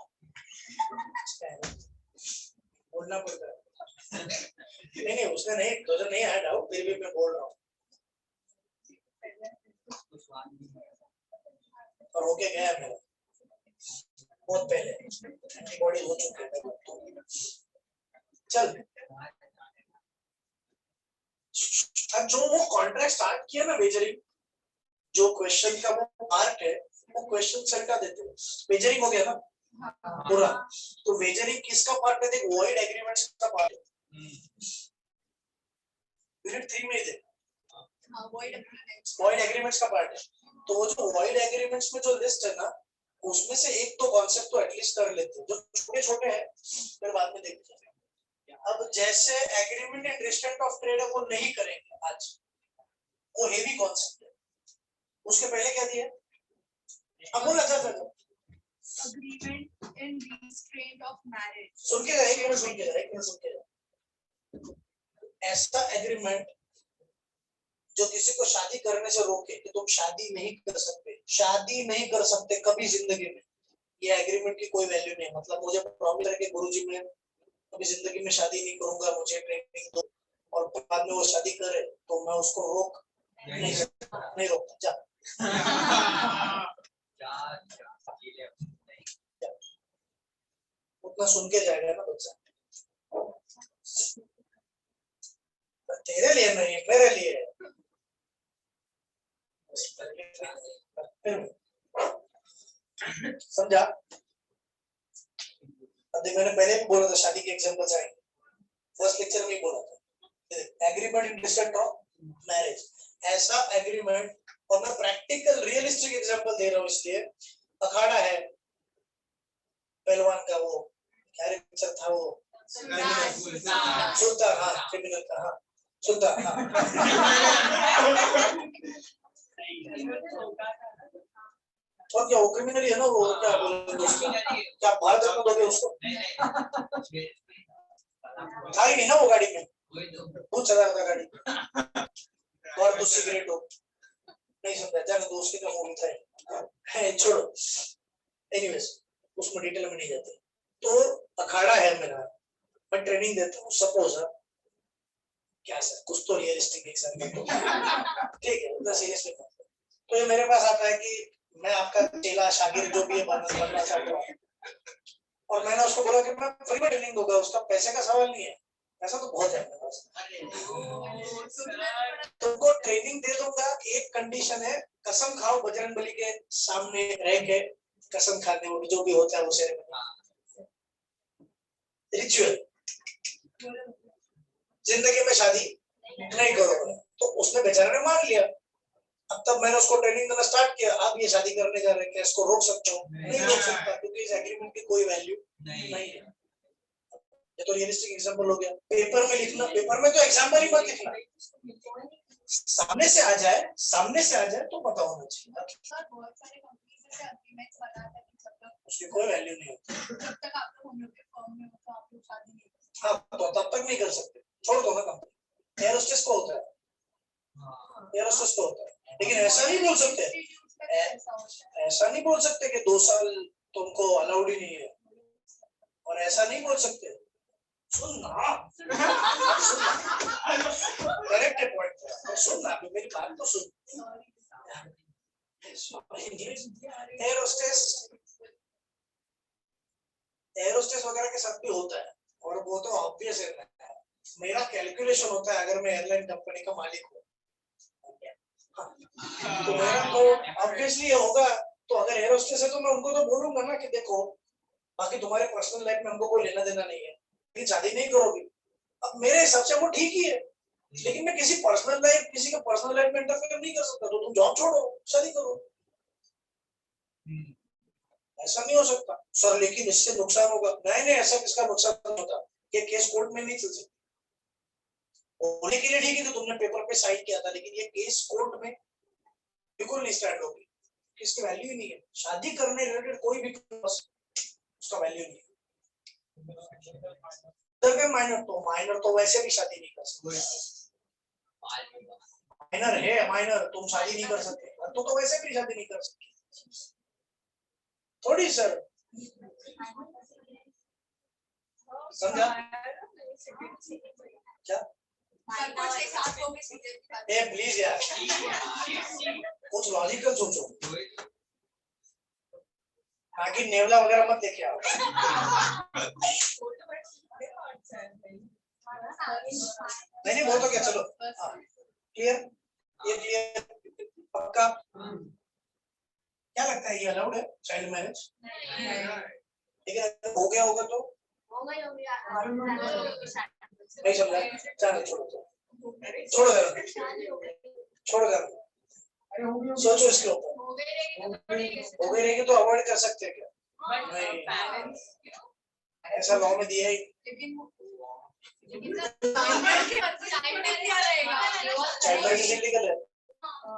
बोलना पड़ता है। नहीं उसका नहीं तो नहीं आया डाउट, फिर भी मैं बोल रहा हूँ। और होके गया मेरा बहुत पहले, एंटीबॉडी हो चुके हैं। चल अब जो वो कॉन्ट्रैक्ट स्टार्ट किया ना मेजरिंग, जो क्वेश्चन का वो पार्ट है वो क्वेश्चन से हटा देते हैं। मेजरिंग हो गया ना पूरा, तो मेजरिंग किसका पार्ट है? देख वॉइड एग्रीमेंट्स का पार्ट है। यूनिट 3 में ही थे वॉइड एग्रीमेंट्स का पार्ट है। तो वो जो वॉइड एग्रीमेंट्स में जो लिस्ट है ना, उसमें से एक तो कॉन्सेप्ट तो एटलीस्ट कर लेते हैं, जो छोटे छोटे हैं फिर बाद में देखते हैं। अब जैसे agreement and restrict of trade है वो नहीं करेंगे आज, वो हेवी कॉन्सेप्ट है। उसके पहले क्या दिया? अब बोला था agreement in restraint of marriage. सुन के जाए, सुन के जाए। ऐसा एग्रीमेंट जो किसी को शादी करने से रोके कि तुम शादी नहीं कर सकते, शादी नहीं कर सकते कभी जिंदगी में, ये एग्रीमेंट की कोई वैल्यू नहीं। मतलब मुझे प्रॉमिस है कि गुरुजी मैं कभी जिंदगी में शादी नहीं करूंगा, मुझे ट्रेनिंग दो, और बाद में वो शादी करे तो मैं उसको रोक नहीं रोकता। जा उतना सुन के जाएगा ना बच्चा। तेरे लिए नहीं मेरे लिए। समझा? अभी मैंने पहले भी बोला था शादी के एग्जांपल्स आएंगे, फर्स्ट लेक्चर में ही बोला था। Agreement in respect of marriage, ऐसा एग्रीमेंट, और मैं प्रैक्टिकल रियलिस्टिक एग्जांपल दे रहा हूँ इसलिए। अखाड़ा है पहलवान का, वो क्या पिक्चर था वो, सुल्तान। हाँ क्रिमिनल का, हाँ सुल्तान। हाँ और क्या वो क्रिमिनल है ना, वो क्या बोलेंगे उसको, क्या भारत रत्न दोगे उसको? था ही नहीं ना वो गाड़ी में, बहुत चला रहा था गाड़ी, और दो सिगरेट हो नहीं समझा जाने दो, उसके का मूवी था छोड़ो। एनीवेज उसमें डिटेल में नहीं जाते। तो अखाड़ा है मेरा, मैं ट्रेनिंग देता हूँ। सपोज क्या सर कुछ तो रियलिस्टिक एग्जांपल, ठीक है उतना सीरियस नहीं। तो ये मेरे पास आता है कि मैं आपका चेला शागिर्द जो भी है बनना चाहता हूँ, और मैंने उसको बोला कि मैं फ्री में ट्रेनिंग दूंगा, उसका पैसे का सवाल नहीं है, पैसा तो बहुत है मेरे पास, तुमको ट्रेनिंग दे दूंगा। एक कंडीशन है, कसम खाओ बजरंगबली के सामने रह के कसम खाने में जो भी होता है वो सेरेमनी रिचुअल। जिंदगी में शादी नहीं करोगे, तो उसने बेचारे ने मान लिया। अब तब मैंने उसको ट्रेनिंग देना स्टार्ट किया, आप ये शादी करने जा रहे हैं, क्या इसको रोक सकते हो? नहीं रोक सकता, क्योंकि इस एग्रीमेंट की कोई वैल्यू नहीं है। ये तो रियलिस्टिक एग्जांपल हो गया। पेपर में लिखना, पेपर में तो एग्जांपल ही मत लिखना, सामने से आ जाए तो पता होना चाहिए। बहुत सारे कंपनीज से एग्रीमेंट्स बनाते हैं जब तक उसकी कोई वैल्यू नहीं होती, जब तक आप लोग हम लोग के फर्म में हो तो आप लोग शादी नहीं कर सकते। हाँ तो तब तक नहीं कर सकते, छोड़ दो ना कंपनी। एयरोस्टेस को होता है, एयरोस्टेस को होता है, लेकिन ऐसा नहीं बोल सकते, ऐसा होता है। ऐसा नहीं बोल सकते कि 2 साल तुमको अलाउड ही नहीं है, और ऐसा नहीं बोल सकते सुन ना, करेक्ट है पॉइंट, सुन ना मेरी बात तो सुन। एरोस्टेस वगैरह के साथ भी होता है, और वो तो ऑब्वियस है। मेरा कैलकुलेशन होता है अगर मैं एयरलाइन कंपनी का मालिक हूँ तो मेरा तो ऑब्वियसली ये होगा। तो अगर एरोस्टेस है तो मैं उनको तो बोलूंगा ना कि देखो बाकी तुम्हारे पर्सनल लाइफ में हमको कोई लेना देना नहीं है, लेकिन शादी नहीं करोगी। अब मेरे हिसाब से वो ठीक ही है, लेकिन मैं किसी के पर्सनल लाइफ में इंटरफेयर नहीं कर सकता। तो तुम जॉब छोड़ो, शादी करो, ऐसा नहीं हो सकता सर। लेकिन इससे नुकसान होगा, नहीं नहीं ऐसा किसका नुकसान नहीं होता, ये केस कोर्ट में नहीं चल सकता। होने के लिए ठीक है, तो तुमने पेपर पे साइन किया था, लेकिन ये केस कोर्ट में बिल्कुल नहीं स्टैंड होगी, इसकी वैल्यू ही नहीं है। शादी करने रिलेटेड कोई भी उसका वैल्यू नहीं है। माइनर तो वैसे भी शादी नहीं कर सकते, माइनर है, माइनर तुम शादी नहीं कर सकते, तो वैसे भी शादी नहीं कर सकते थोड़ी सर, समझा क्या? ए प्लीज यार कुछ लॉजिकल सोचो, बाकी नेवला वगैरह मत लेके आओ। नहीं वो तो क्या, चलो क्लियर, ये क्लियर पक्का। क्या लगता है ये अलाउड है चाइल्ड मैरिज? लेकिन अगर हो गया होगा तो नहीं समझा, चलो छोड़ो सोचो इसके ऊपर। हो गई रहेगी तो अवॉइड कर सकते हैं क्या? नहीं, ऐसा लॉ में दिया ही। चाइल्ड मैरिज इलीगल है,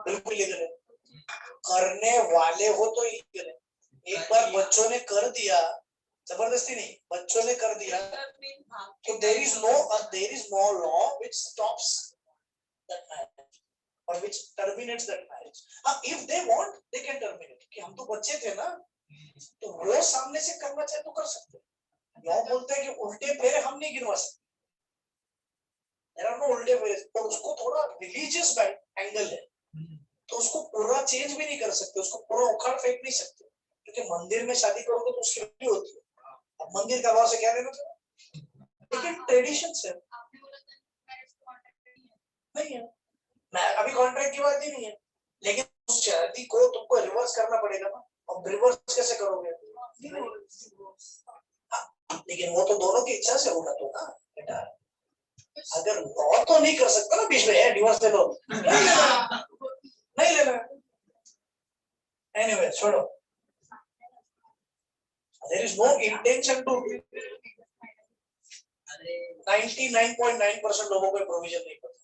बिल्कुल लीगल है। करने वाले हो तो लीगल है। एक बार बच्चों ने कर दिया, जबरदस्ती नहीं, बच्चों ने कर दिया तो there is no law which stops that marriage or which terminates that marriage. If they want they can terminate, कि हम तो बच्चे थे ना, तो वो सामने से करना चाहे तो कर सकते हैं। लॉ बोलते हैं कि उल्टे फेरे हम नहीं गिनवा सकते, there are no उल्टे फेरे। तो उसको थोड़ा रिलीजियस एंगल है, तो उसको पूरा चेंज भी नहीं कर सकते, उसको पूरा उखाड़ फेंक नहीं सकते, क्योंकि मंदिर में शादी करोगे तो उसकी वैल्यू होती है। अब मंदिर का लॉ से क्या लेना था, लेकिन ट्रेडिशन से नहीं है। मैं अभी कॉन्ट्रैक्ट की बात ही नहीं है, लेकिन उस शादी को तुमको रिवर्स करना पड़ेगा ना। अब रिवर्स कैसे करोगे? लेकिन वो तो दोनों की इच्छा से होगा तो ना बेटा। अगर लॉ तो नहीं कर सकता ना बीच में डिवोर्स ले लो, नहीं लेना। एनीवे छोड़ो, there is no intention to 99.9% लोगों को प्रोविजन नहीं पता।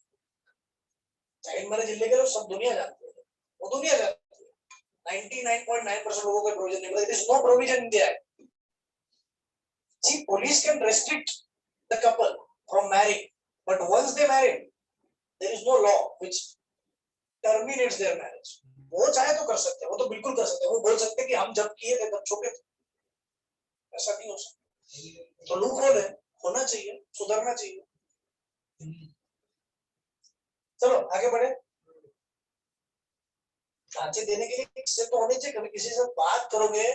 चाइल्ड मैरिज इलीगल सब दुनिया जानती है, वो दुनिया जानती है। 99.9% लोगों को प्रोविजन नहीं पता। There is no provision in the act. See, police can restrict the couple from marrying, but once they marry, there is no law which terminates their marriage. वो चाहे तो कर सकते हैं, वो तो बिल्कुल कर सकते हैं। वो बोल सकते हैं कि हम जब किए थे तब छोटे थे, ऐसा नहीं हो सकता। तो लूप होल है, होना चाहिए, सुधरना चाहिए। चलो आगे बढ़े। ढांचे देने के लिए इससे तो होने चाहिए, कभी किसी से बात करोगे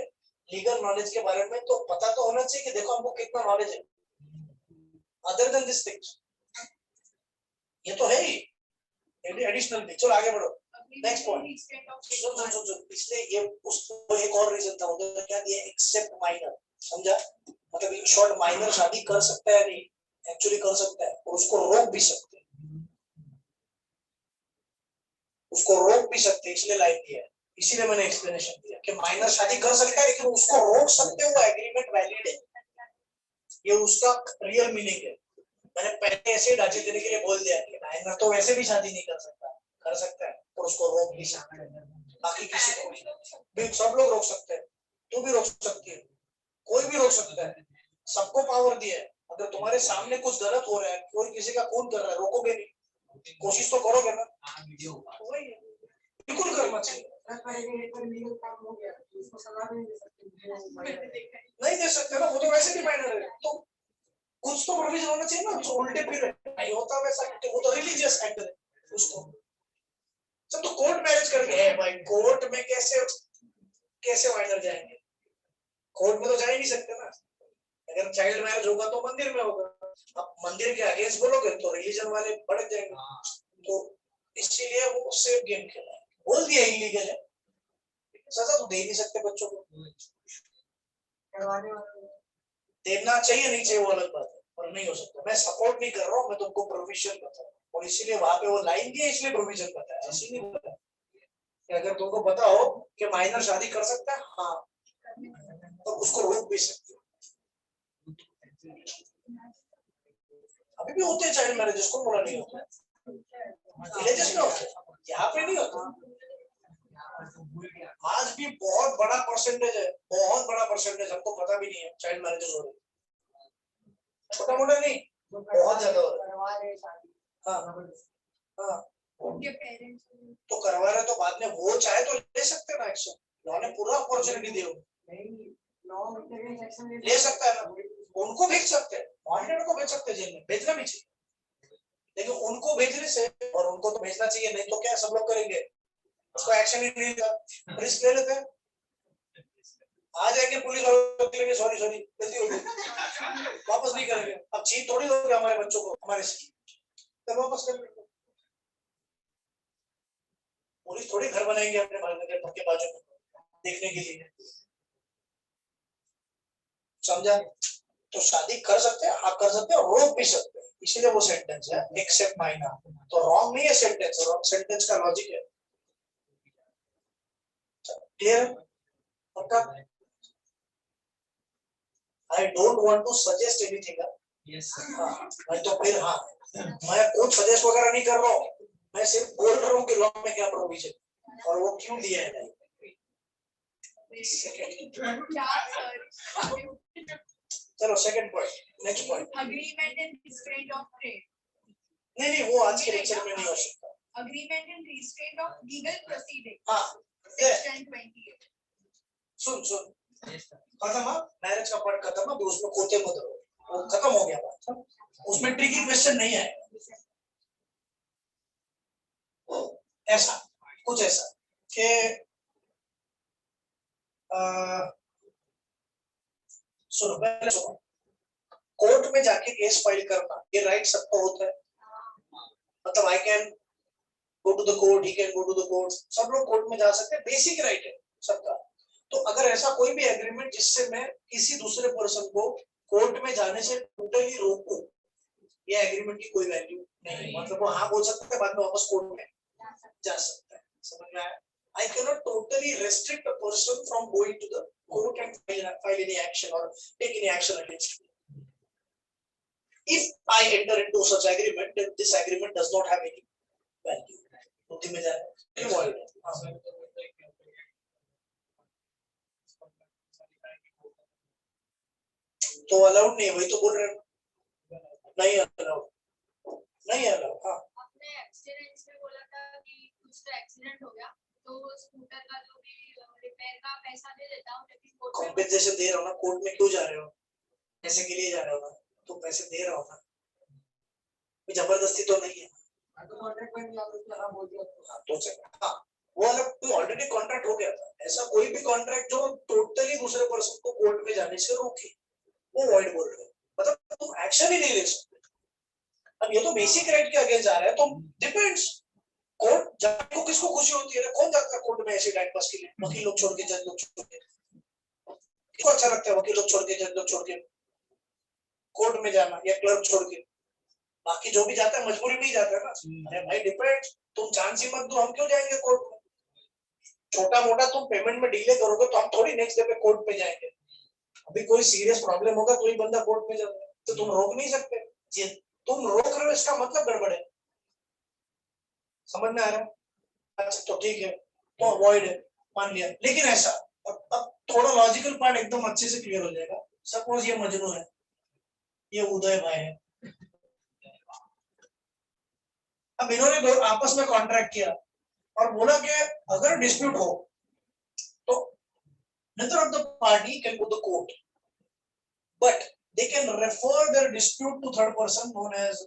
लीगल नॉलेज के बारे में तो पता तो होना चाहिए कि देखो हमको कितना नॉलेज है, अदर देन दिस थिंग्स। ये तो है ही एडिशनल भी। चलो आगे बढ़ो, नेक्स्ट पॉइंट। सुन इसलिए ये उसको एक और रीजन था, उधर क्या दिया, एक्सेप्ट माइनर। समझा? मतलब इन शॉर्ट माइनर शादी कर सकता है, नहीं एक्चुअली कर सकता है, और उसको रोक भी सकते हैं, उसको रोक भी सकते हैं, इसलिए लाइन दिया है। इसीलिए मैंने एक्सप्लेनेशन दिया कि माइनर शादी कर सकता है लेकिन उसको रोक सकते हो, एग्रीमेंट वैलिड है। ये उसका रियल मीनिंग है। मैंने पहले ऐसे ढांचे देने के लिए बोल दिया कि माइनर तो वैसे भी शादी नहीं कर सकता, कर सकता है और उसको रोक भी सकता है। बाकी किसी को भी, सब लोग रोक सकते हैं, तू भी रोक सकती है, कोई भी रोक सकता है, सबको पावर दिया है। अगर तुम्हारे सामने कुछ गलत हो रहा है, कोई किसी का खून कर रहा है, रोकोगे नहीं, कोशिश तो करोगे ना। वही बिल्कुल करना चाहिए, मैंने देखा है। नहीं दे सकते ना, वो तो वैसे भी माइनर है, तो कुछ तो प्रोविजन होना चाहिए ना, जो उल्टे फिर नहीं होता वैसा, कि वो तो रिलीजियस एक्ट है उसको। सब तो कोर्ट मैरिज करके है भाई, कोर्ट में कैसे माइनर जाएंगे, कोर्ट में तो जा ही नहीं सकते ना। अगर चाइल्ड मैरिज होगा तो मंदिर में होगा, अब मंदिर के अगेंस्ट बोलोगे तो रिलीजन वाले भड़क जाएंगे, तो इसीलिए वो सेफ गेम खेला है, बोल दिया इलीगल है, सजा तो दे नहीं सकते बच्चों को। देना चाहिए नहीं चाहिए वो अलग बात है, पर नहीं हो सकता। मैं सपोर्ट नहीं कर रहा हूँ, मैं तुमको प्रोविजन बता रहा हूँ, और इसीलिए वहां पे वो लाइन दिया, इसलिए प्रोविजन बताया, ऐसे नहीं बताया कि अगर तुमको पता हो कि माइनर शादी कर सकता है, हाँ, तो उसको रोक भी सकते हो। अभी भी होते हैं चाइल्ड मैरिजेस, को बोला नहीं होता, विलेजेस में होते हैं, यहाँ पे नहीं होता। आज भी बहुत बड़ा परसेंटेज है, बहुत बड़ा परसेंटेज, हमको पता भी नहीं है चाइल्ड मैरिजेस हो रहे, छोटा मोटा नहीं, बहुत ज्यादा हो रहा है। हाँ हाँ, उनके पेरेंट्स तो करवा रहे तो बाद में वो चाहे तो ले सकते ना एक्शन, लॉ ने पूरा अपॉर्चुनिटी दी, ले सकता है ना, उनको भेज सकते हैं, वांटेड को भेज सकते हैं जेल में, भेजना भी चाहिए, लेकिन उनको भेजने से, और उनको तो भेजना चाहिए, नहीं तो क्या सब लोग करेंगे, उसको एक्शन ही नहीं लेगा, रिस्क ले लेते हैं, आ जाएंगे पुलिस वाले बोलेंगे सॉरी सॉरी गलती हो गई, वापस नहीं करेंगे, अब चीज थोड़ी दोगे हमारे बच्चों को हमारे से, तब वापस कर लेंगे। पुलिस थोड़ी घर बनाएंगे अपने घर के बाजू में देखने के लिए, समझा? तो शादी कर सकते हैं, हाँ कर सकते हैं, रोक भी सकते हैं, इसलिए वो सेंटेंस है एक्सेप्ट माइनर, तो रॉन्ग नहीं है सेंटेंस, रॉन्ग सेंटेंस का लॉजिक है, क्लियर? पक्का? I don't want to suggest anything, yes मैं तो फिर हाँ, मैं कुछ सजेस्ट वगैरह नहीं कर रहा हूँ, मैं सिर्फ बोल रहा हूँ कि लॉ में क्या प्रोविजन और वो क्यों दिया है नहीं। चलो second point, next point. agreement and restraint of trade. नहीं वो आज के लेक्चर में नहीं हो सकता। Agreement and restraint of legal proceeding. हाँ, Section 28. सुन खत्म, मैरिज का पार्ट खत्म, अब उसमें खोते मत रहो, वो खत्म हो गया बात, उसमें ट्रिकी क्वेश्चन नहीं है, ऐसा कुछ ऐसा कि सुनो पहले सुनो, कोर्ट में जाके केस फाइल करना ये राइट सबका होता है, मतलब I can go to the court, he can go to the court, सब लोग कोर्ट में जा सकते हैं, बेसिक राइट है सबका। तो अगर ऐसा कोई भी एग्रीमेंट जिससे मैं किसी दूसरे पर्सन को कोर्ट में जाने से टोटली रोकूं, ये एग्रीमेंट की कोई वैल्यू नहीं, मतलब वो हाँ बोल सकते हैं, बाद में वापस कोर्ट में जा सकता है, समझ में आया? I cannot totally restrict a person from going to the court and file any action or take any action against me. If I enter into such agreement, then this agreement does not have any value. बुद्धि में जाए, ये void है। तो allowed नहीं है, वही तो बोल रहे हैं, नहीं अलाउड, नहीं अलाउड। हाँ, आपने एक्सीडेंट में बोला था कि कुछ तो एक्सीडेंट हो गया तो स्कूटर का जो भी रिपेयर का पैसा दे देता हूँ, लेकिन कॉम्पेंसेशन दे रहा हूँ ना, कोर्ट में क्यों जा रहे हो, पैसे के लिए जा रहे हो ना, तो पैसे दे रहा हूँ ना, जबरदस्ती तो नहीं है, तो हाँ वो अलग, कोई ऑलरेडी कॉन्ट्रैक्ट हो गया था, ऐसा कोई भी कॉन्ट्रैक्ट जो टोटली दूसरे पर्सन को कोर्ट में जाने से रोके, वो वॉइड बोल रहे हैं, मतलब तुम एक्शन ही नहीं ले सकते। अब ये तो बेसिक राइट के अगेंस्ट जा रहा है, तो डिपेंड्स, कोर्ट जाने को किसको खुशी होती है, कौन जाता है कोर्ट में ऐसे टाइम पास के लिए, वकील लोग छोड़ के, जज लोग छोड़ के, किसको अच्छा लगता है वकील लोग छोड़ के, जज लोग छोड़ के कोर्ट में जाना, या क्लर्क छोड़ के, बाकी जो भी जाता है मजबूरी में ही जाता है ना। अरे भाई डिपेंड, तुम चांस ही मत दो, हम क्यों जाएंगे कोर्ट में, छोटा मोटा तुम पेमेंट में डिले करोगे तो हम थोड़ी नेक्स्ट डे पे कोर्ट पे जाएंगे, अभी कोई सीरियस प्रॉब्लम होगा तो ही बंदा कोर्ट में जाता है, तो तुम रोक नहीं सकते जी, तुम रोक रहे हो इसका मतलब गड़बड़ है, समझ में आ रहा है? अच्छा तो ठीक है, तो अवॉइड है, मान लिया, लेकिन ऐसा अब थोड़ा लॉजिकल पार्ट एकदम अच्छे से क्लियर हो जाएगा। सपोज ये मजनू है, ये उदय भाई है, अब इन्होंने आपस में कॉन्ट्रैक्ट किया और बोला कि अगर डिस्प्यूट हो तो neither of the party can go to court, but they can refer their dispute to third person known as,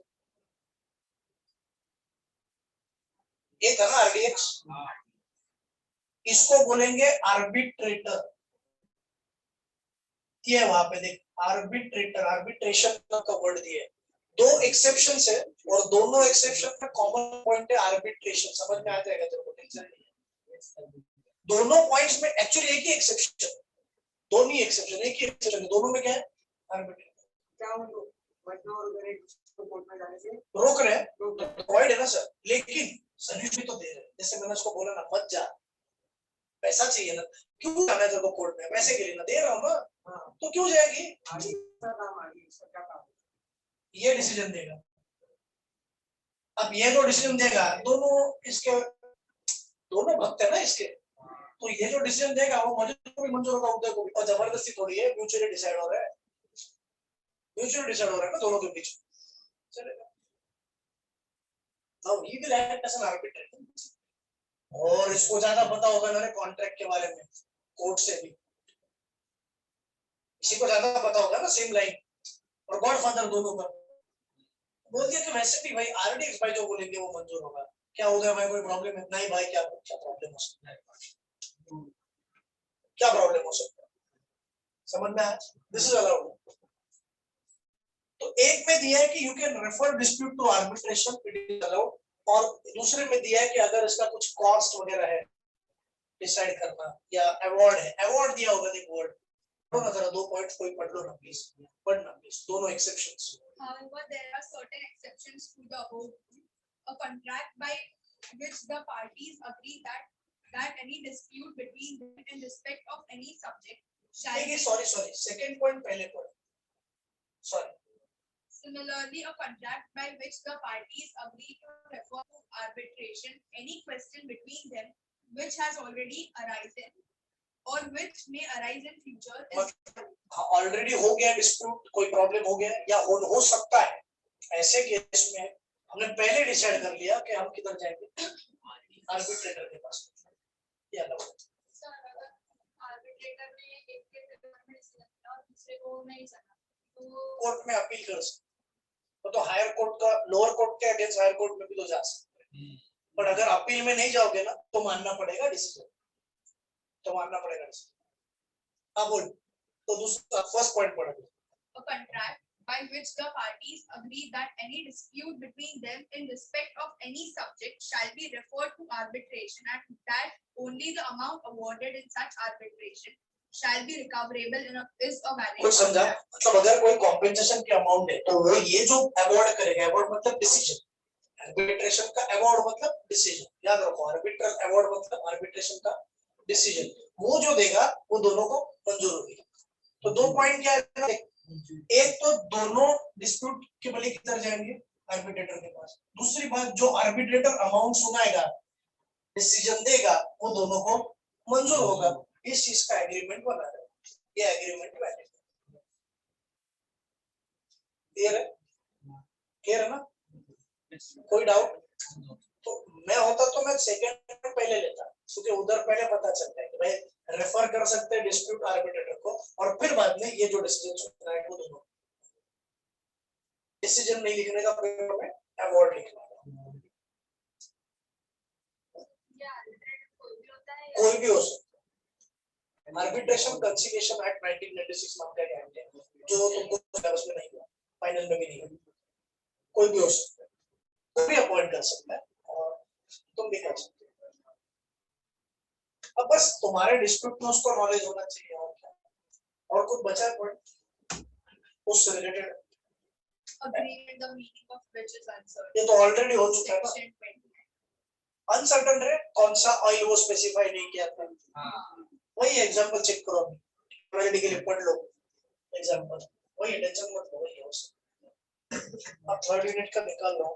ये था ना RDX, इसको बोलेंगे आर्बिट्रेटर। ये वहां पे देख आर्बिट्रेटर, आर्बिट्रेशन का वर्ड दिया है। दो एक्सेप्शन है और दोनों एक्सेप्शन में कॉमन पॉइंट है आर्बिट्रेशन। समझ में आ जाएगा तेरे को, टेंशन नहीं है। दोनों पॉइंट्स में एक्चुअली एक ही एक्सेप्शन, दोनों ही एक्सेप्शन, एक ही एक्सेप्शन, दोनों में क्या है आर्बिट्रेटर। क्या उनको मजदूर वगैरह को कोर्ट में जाने से रोक रहे हैं, अवॉइड है ना सर, लेकिन सॉल्यूशन तो दे रहे हैं। जैसे मैंने उसको बोला ना, मत जा, पैसा चाहिए ना, क्यों जाना है तेरे को कोर्ट में, पैसे के लिए ना, दे रहा हूँ ना, हाँ तो क्यों जाएगी, आगे इसका काम आगे इसका क्या काम ये डिसीजन देगा। अब ये जो डिसीजन देगा, दोनों इसके दोनों भक्त है ना इसके, तो ये जो डिसीजन देगा वो मुझे को भी मंजूर होगा, उदय को भी, और जबरदस्ती थोड़ी है, म्यूचुअली डिसाइड हो रहा है, म्यूचुअली डिसाइड हो रहा है ना दोनों के बीच, चलेगा। Now he will act as an arbitrator. और इसको ज्यादा पता होगा मेरे कॉन्ट्रैक्ट के बारे में, कोर्ट से भी इसी को ज्यादा पता होगा ना, सेम लाइन, और गॉडफादर दोनों का। बोल दिया कि वैसे भी भाई आरडीएक्स भाई जो बोलेंगे वो मंजूर होगा। क्या हो गया भाई, कोई प्रॉब्लम है? नहीं भाई, क्या क्या प्रॉब्लम हो सकता है, क्या प्रॉब्लम हो सकता है, समझ में आया? This is allowed. तो एक में दिया है कि you can refer dispute to arbitration, it is allowed. और दूसरे में दिया है कि अगर इसका कुछ कॉस्ट वगैरह है डिसाइड करना, या अवार्ड है, अवार्ड दिया होगा, देख वर्ड दोनों तरह, दो पॉइंट कोई पढ़ लो ना प्लीज, पढ़ना प्लीज, दोनों exceptions. However, there are certain exceptions to the above. A contract by which the parties agree that any dispute between them in respect of any subject shall be. Sorry second point पहले पढ़, sorry. Similarly, a contract by which the parties agree to refer to arbitration any question between them which has already arisen or which may arise in future is already हो गया dispute, कोई problem हो गया या हो सकता है, ऐसे केस में हमने पहले डिसाइड कर लिया कि हम किधर जाएंगे, आर्बिट्रेटर के पास। ये अलग है। सर, अगर आर्बिट्रेटर ने एक के फेवर में डिसीजन दिया और दूसरे को नहीं चला तो कोर्ट में अपील कर सकते, तो हायर कोर्ट का, लोअर कोर्ट के अगेंस्ट हायर कोर्ट में भी तो जा सकते हैं। पर अगर अपील में नहीं जाओगे ना तो मानना पड़ेगा डिसीजन, तो मानना पड़ेगा डिसीजन। हाँ बोल, तो दूसरा फर्स्ट पॉइंट पढ़ो। a contract by which the parties agree that any dispute between them in respect of any subject shall be referred to arbitration and that only the amount awarded in such arbitration shall be recoverable is a valid कुछ समझा? मतलब अगर कोई compensation की amount है तो वो ये जो अवॉर्ड करेगा, अवॉर्ड मतलब डिसीजन, आर्बिट्रेशन का अवॉर्ड मतलब डिसीजन, याद रखो, आर्बिट्रल अवॉर्ड मतलब आर्बिट्रेशन का डिसीजन, वो जो देगा वो दोनों को मंजूर होगी। तो दो पॉइंट क्या है, एक तो दोनों डिस्प्यूट के बलि किधर जाएंगे, आर्बिट्रेटर के पास। दूसरी बात, जो आर्बिट्रेटर अमाउंट सुनाएगा, डिसीजन देगा, वो दोनों को मंजूर होगा। इस चीज का एग्रीमेंट बना है, ये एग्रीमेंट वैलिड है। क्लियर है? क्लियर है ना? कोई डाउट? तो मैं होता तो मैं सेकंड पहले लेता, क्योंकि उधर पहले पता चलता है कि भाई रेफर कर सकते हैं डिस्प्यूट आर्बिट्रेटर को, और फिर बाद में ये जो डिसीजन सुनना है वो दोनों। डिसीजन नहीं लिखने का पेपर में अवार्ड लिखना है, या आर्बिट्रेटर कोई भी होता है कोई भी हो सकता है। आर्बिट्रेशन कंसीलिएशन एक्ट 1996 नाम का एक्ट है, जो तुमको सिलेबस में नहीं हुआ, फाइनल में भी नहीं हुआ, कोई भी हो सकता है, कोई भी अपॉइंट कर सकता है और तुम भी कर सकते हो। अब बस तुम्हारे डिस्प्यूट में उसको नॉलेज होना चाहिए, और क्या, और कुछ बचा पॉइंट उससे related? agreement the meaning of which is uncertain. ये तो ऑलरेडी हो चुका है ना। Section 29. अनसर्टन है कौन सा ऑयल, वो स्पेसिफाई नहीं किया था। वही एग्जांपल चेक करो, ऑलरेडी के लिए पढ़ लो एग्जांपल, वही टेंशन मत लो, वही हो। अब थर्ड यूनिट का निकाल लो,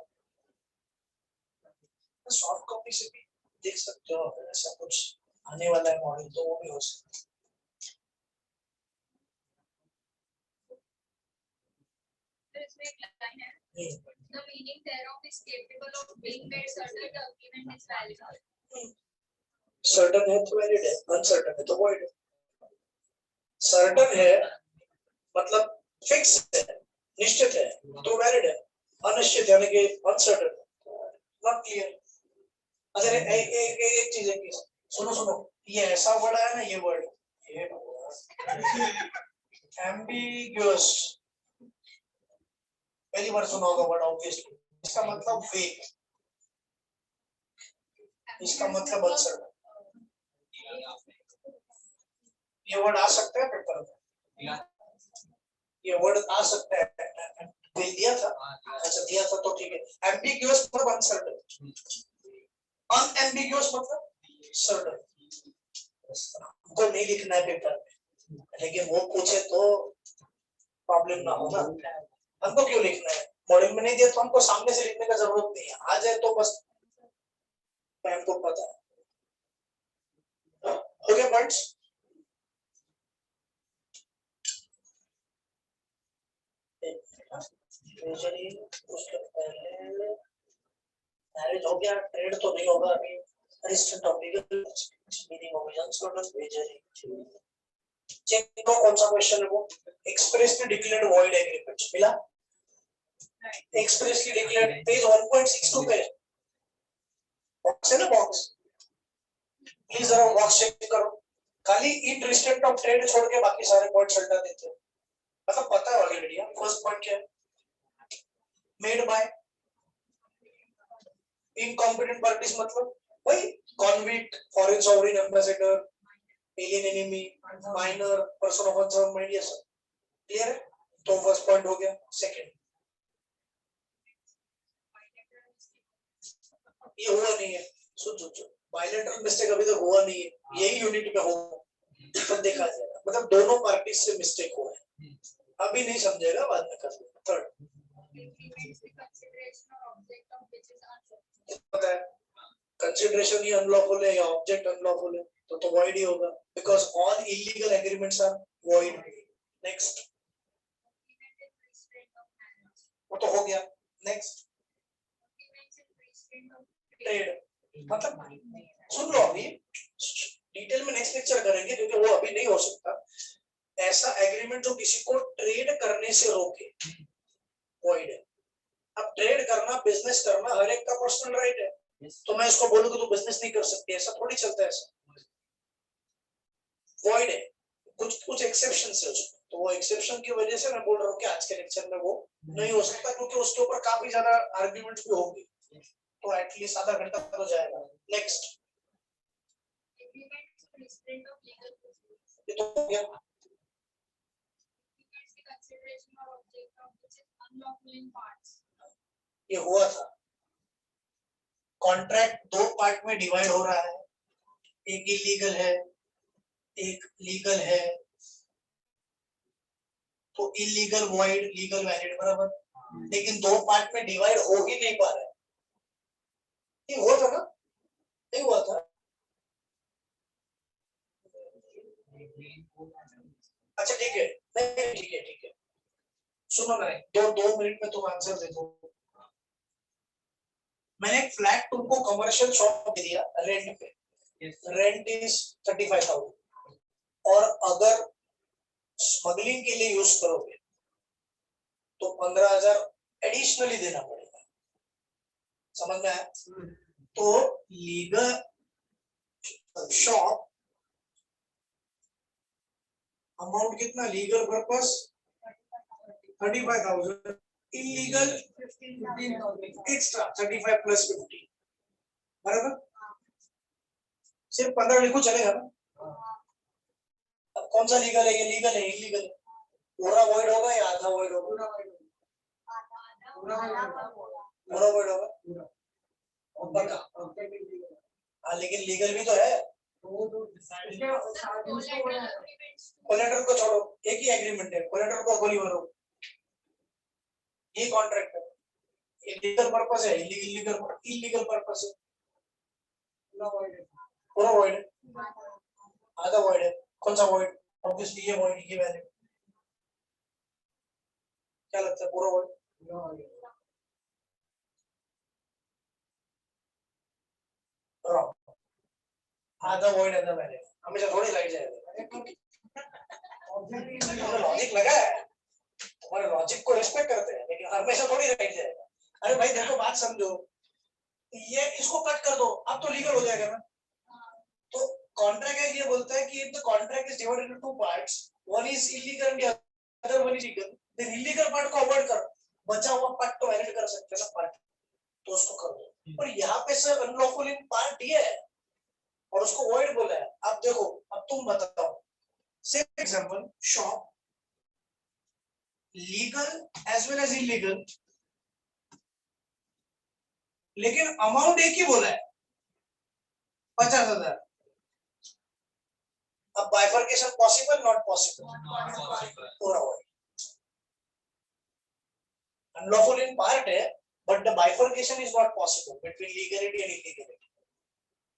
सॉफ्ट कॉपी से भी देख सकते हो, अगर ऐसा कुछ आने वाला है मॉडल तो वो भी हो सकता है। इसमें एक लाइन है, the meaning thereof is capable of being made certain, the agreement is valid. Certain है तो वैलिड है, अनसर्टन है तो वॉइड है। सर्टन है मतलब फिक्स है, निश्चित है तो वैलिड है, अनिश्चित यानी कि अनसर्टन, नॉट क्लियर। अच्छा एक चीज है कि सुनो सुनो, ये ऐसा वर्ड है ना, ये वर्ड ये एम्बिग्युअस, पहली बार सुना होगा वर्ड ऑब्वियसली। इसका मतलब वेग, इसका मतलब अनसर्टन। ये वर्ड आ सकता है पेपर में, ये वर्ड आ सकता है, दिया था, अच्छा दिया था तो ठीक है। एम्बिग्युअस मतलब अनसर्टन, अनएम्बिग्युअस मतलब सर्टन। हमको नहीं लिखना है पेपर में, लेकिन वो पूछे तो प्रॉब्लम ना हो ना। हमको क्यों लिखना है, मॉडल में नहीं दिया तो हमको सामने से लिखने का जरूरत नहीं है, आ जाए तो बस हमको पता है। हो गया पॉइंट्स? उसके पहले मैरिज हो गया, ट्रेड तो नहीं होगा अभी। Assistant of legal meaning of junction major check करो कौन सा क्वेश्चन है वो। एक्सप्रेसली डिक्लेयर्ड वॉइड एग्रीमेंट मिला, एक्सप्रेसली डिक्लेयर्ड, पेज 1.62 पे बॉक्स है ना, बॉक्स प्लीज जरा बॉक्स चेक करो। खाली इंटरेस्टेड ऑफ ट्रेड छोड़ के बाकी सारे पॉइंट्स हटा देते हैं, मतलब पता है ऑलरेडी। फर्स्ट पॉइंट क्या है, मेड बाय इनकॉम्पिटेंट पार्टीज, मतलब भाई convict, foreign sovereign ambassador, alien enemy, minor, person of अनसर्व mind, ये सब क्लियर है। तो फर्स्ट पॉइंट हो गया। सेकंड, ये हुआ नहीं है, सुन सुन सुन, बायलैटरल मिस्टेक अभी तक हुआ नहीं है, यही यूनिट में होगा तो देखा जाएगा, मतलब दोनों पार्टी से मिस्टेक हुआ है, अभी नहीं समझेगा बाद में कर लेगा। थर्ड पता है, कंसिडरेशन ही अनलॉफुल है या ऑब्जेक्ट अनलॉफुल है तो वॉइड ही होगा, because all illegal agreements are void. Next, वो तो हो गया। नेक्स्ट, ट्रेड, मतलब सुन लो, अभी डिटेल में नेक्स्ट लेक्चर करेंगे क्योंकि वो अभी नहीं हो सकता। ऐसा एग्रीमेंट जो किसी को ट्रेड करने से रोके, वॉइड है। अब ट्रेड करना, बिजनेस करना हर एक का पर्सनल राइट है, तो मैं इसको बोलूं कि तू बिजनेस नहीं कर सकती, ऐसा थोड़ी चलता है। ऐसा वॉइड है, कुछ कुछ एक्सेप्शन है उसमें, तो वो एक्सेप्शन की वजह से मैं बोल रहा हूँ कि आज के लेक्चर में वो नहीं हो सकता, क्योंकि उसके ऊपर काफी ज्यादा आर्ग्यूमेंट्स भी होंगे, तो एटलीस्ट आधा घंटा तो जाएगा। नेक्स्ट, ये तो हो गया। ये हुआ था, कॉन्ट्रैक्ट दो पार्ट में डिवाइड हो रहा है, एक इलीगल है एक लीगल है, तो इलीगल वॉइड, लीगल वैलिड, बराबर। लेकिन दो पार्ट में डिवाइड हो ही नहीं पा रहा है, ये हुआ था ना, नहीं हुआ था? अच्छा ठीक है, नहीं ठीक है ठीक है, सुनो ना, दो मिनट में तुम आंसर दे दो। मैंने एक फ्लैट तुमको कमर्शियल शॉप दे दिया रेंट पे, रेंट इज 35,000, और अगर स्मगलिंग के लिए यूज करोगे तो 15,000 एडिशनली देना पड़ेगा, समझ में आया? तो लीगल शॉप अमाउंट कितना, legal purpose 35,000, illegal 15,000 extra, 35 plus 50, बराबर। सिर्फ 15 लिखो चलेगा ना? अब कौन सा लीगल है, ये लीगल है इलीगल है, पूरा वॉइड होगा या आधा वॉइड होगा? पूरा वॉइड होगा, हाँ लेकिन लीगल भी तो है। कोलेटरल को छोड़ो, एक ही एग्रीमेंट है, कोलेटरल को गोली मारो, ये कॉन्ट्रैक्ट है, ये लीगल पर्पस है, इलीगल पर्पस है, पूरा वॉइड है, आधा वॉइड है। कौन सा वॉइड? ऑब्वियसली ये वॉइड, ये वैलिड। क्या लगता है, पूरा वॉइड? आधा वॉइड आधा वैलिड, हमेशा थोड़ी राइट जाएगा। लॉजिक लगा है, हमारे लॉजिक को रिस्पेक्ट करते हैं, लेकिन हमेशा थोड़ी राइट जाएगा। अरे भाई देखो बात समझो, ये इसको कट कर दो, अब तो लीगल हो जाएगा ना। तो कॉन्ट्रैक्ट ये बोलता है कि if the contract is divided into two parts, one is illegal and the other one is legal, then illegal part को अवॉइड करो, बचा हुआ पार्ट तो वैलिड कर सकते हैं ना पार्ट, तो उसको कर दो। पर यहाँ पे सर अनलॉफुल इन पार्ट ये है और उसको वॉइड बोला है। अब देखो, अब तुम बताओ, say example shop legal as well as illegal, लेकिन अमाउंट एक ही बोला है 50,000। अब बाइफर्केशन पॉसिबल नॉट पॉसिबल, पूरा वॉइड। अनलॉफुल इन पार्ट है but the bifurcation is not possible between legality and illegality,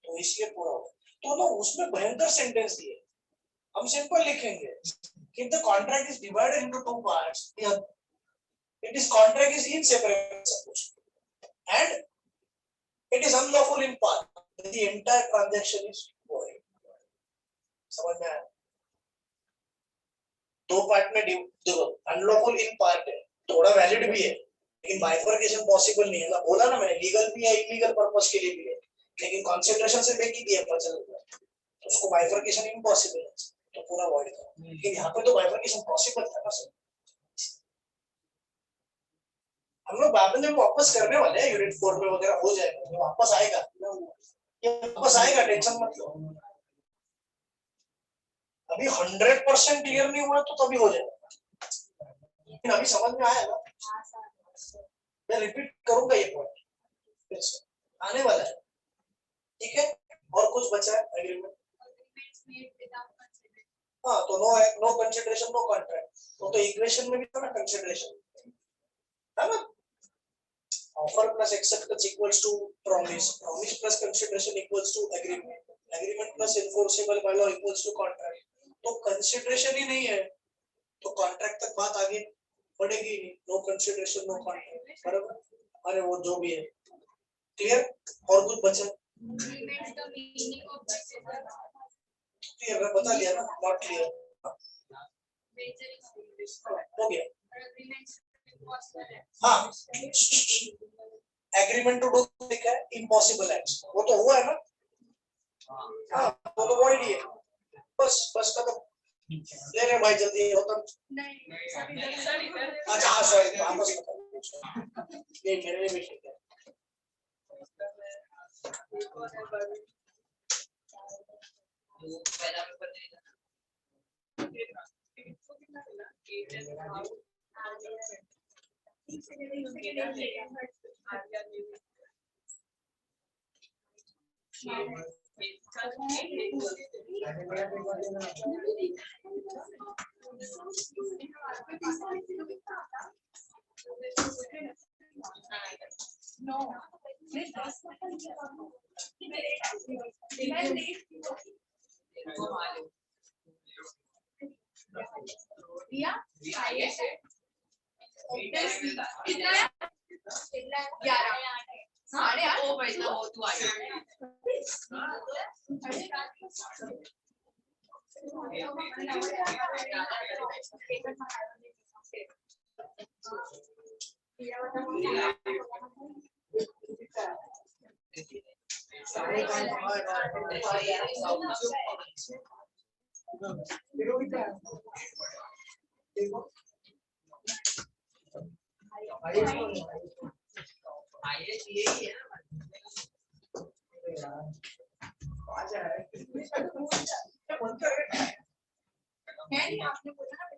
तो इसलिए पूरा वॉइड। तो ना उसमें भयंकर सेंटेंस दिए, हम सिंपल लिखेंगे if the contract is divided into two parts, it is contract is each separate suppose, and it is unlawful in part, the entire transaction is void. समझ में आया? दो पार्ट में देखो, अनलॉफुल इन पार्ट है, थोड़ा valid भी है, लेकिन बाइफर्केशन पॉसिबल नहीं है ना। बोला ना मैंने, लीगल भी है, इलीगल पर्पस के लिए भी है, लेकिन कंसीडरेशन से एक ही दिया 50,000, तो उसको बाइफर्केशन इम्पॉसिबल है, तो पूरा वॉइड था। लेकिन यहाँ पे तो बाइफर्केशन पॉसिबल था ना सर। हम लोग बाद में वापस करने वाले हैं, यूनिट 4 में वगैरह हो जाएगा, ये वापस आएगा, ये वापस आएगा, टेंशन मत लो। अभी 100% क्लियर नहीं हुआ तो तभी हो जाएगा, लेकिन अभी समझ में आया ना। मैं रिपीट करूंगा ये पॉइंट, आने वाला है, ठीक है। और कुछ बचा है एग्रीमेंट? हाँ, तो नो कंसिडरेशन नो कॉन्ट्रैक्ट, तो इक्वेशन में भी था ना कंसिडरेशन, है ना। Offer plus acceptance equals to promise, promise plus consideration equals to agreement, agreement plus enforceable by law equals to contract. तो कंसिडरेशन ही नहीं है तो कॉन्ट्रैक्ट तक बात आगे बढ़ेगी नहीं। नो कंसिडरेशन नो कॉन्ट्रैक्ट, बराबर। अरे वो जो भी है, क्लियर? और कुछ बचा? क्लियर है, बता दिया ना, नॉट क्लियर हो गया। हाँ, एग्रीमेंट टू डू लिखा है, इम्पॉसिबल एक्ट, वो तो हुआ है ना। हाँ, वो तो वॉइड ही है, बस खत्म। ले रहे भाई जल्दी हो तो। अच्छा हाँ सॉरी, वापस ये मेरे लिए भी ठीक है। आपने बोला ना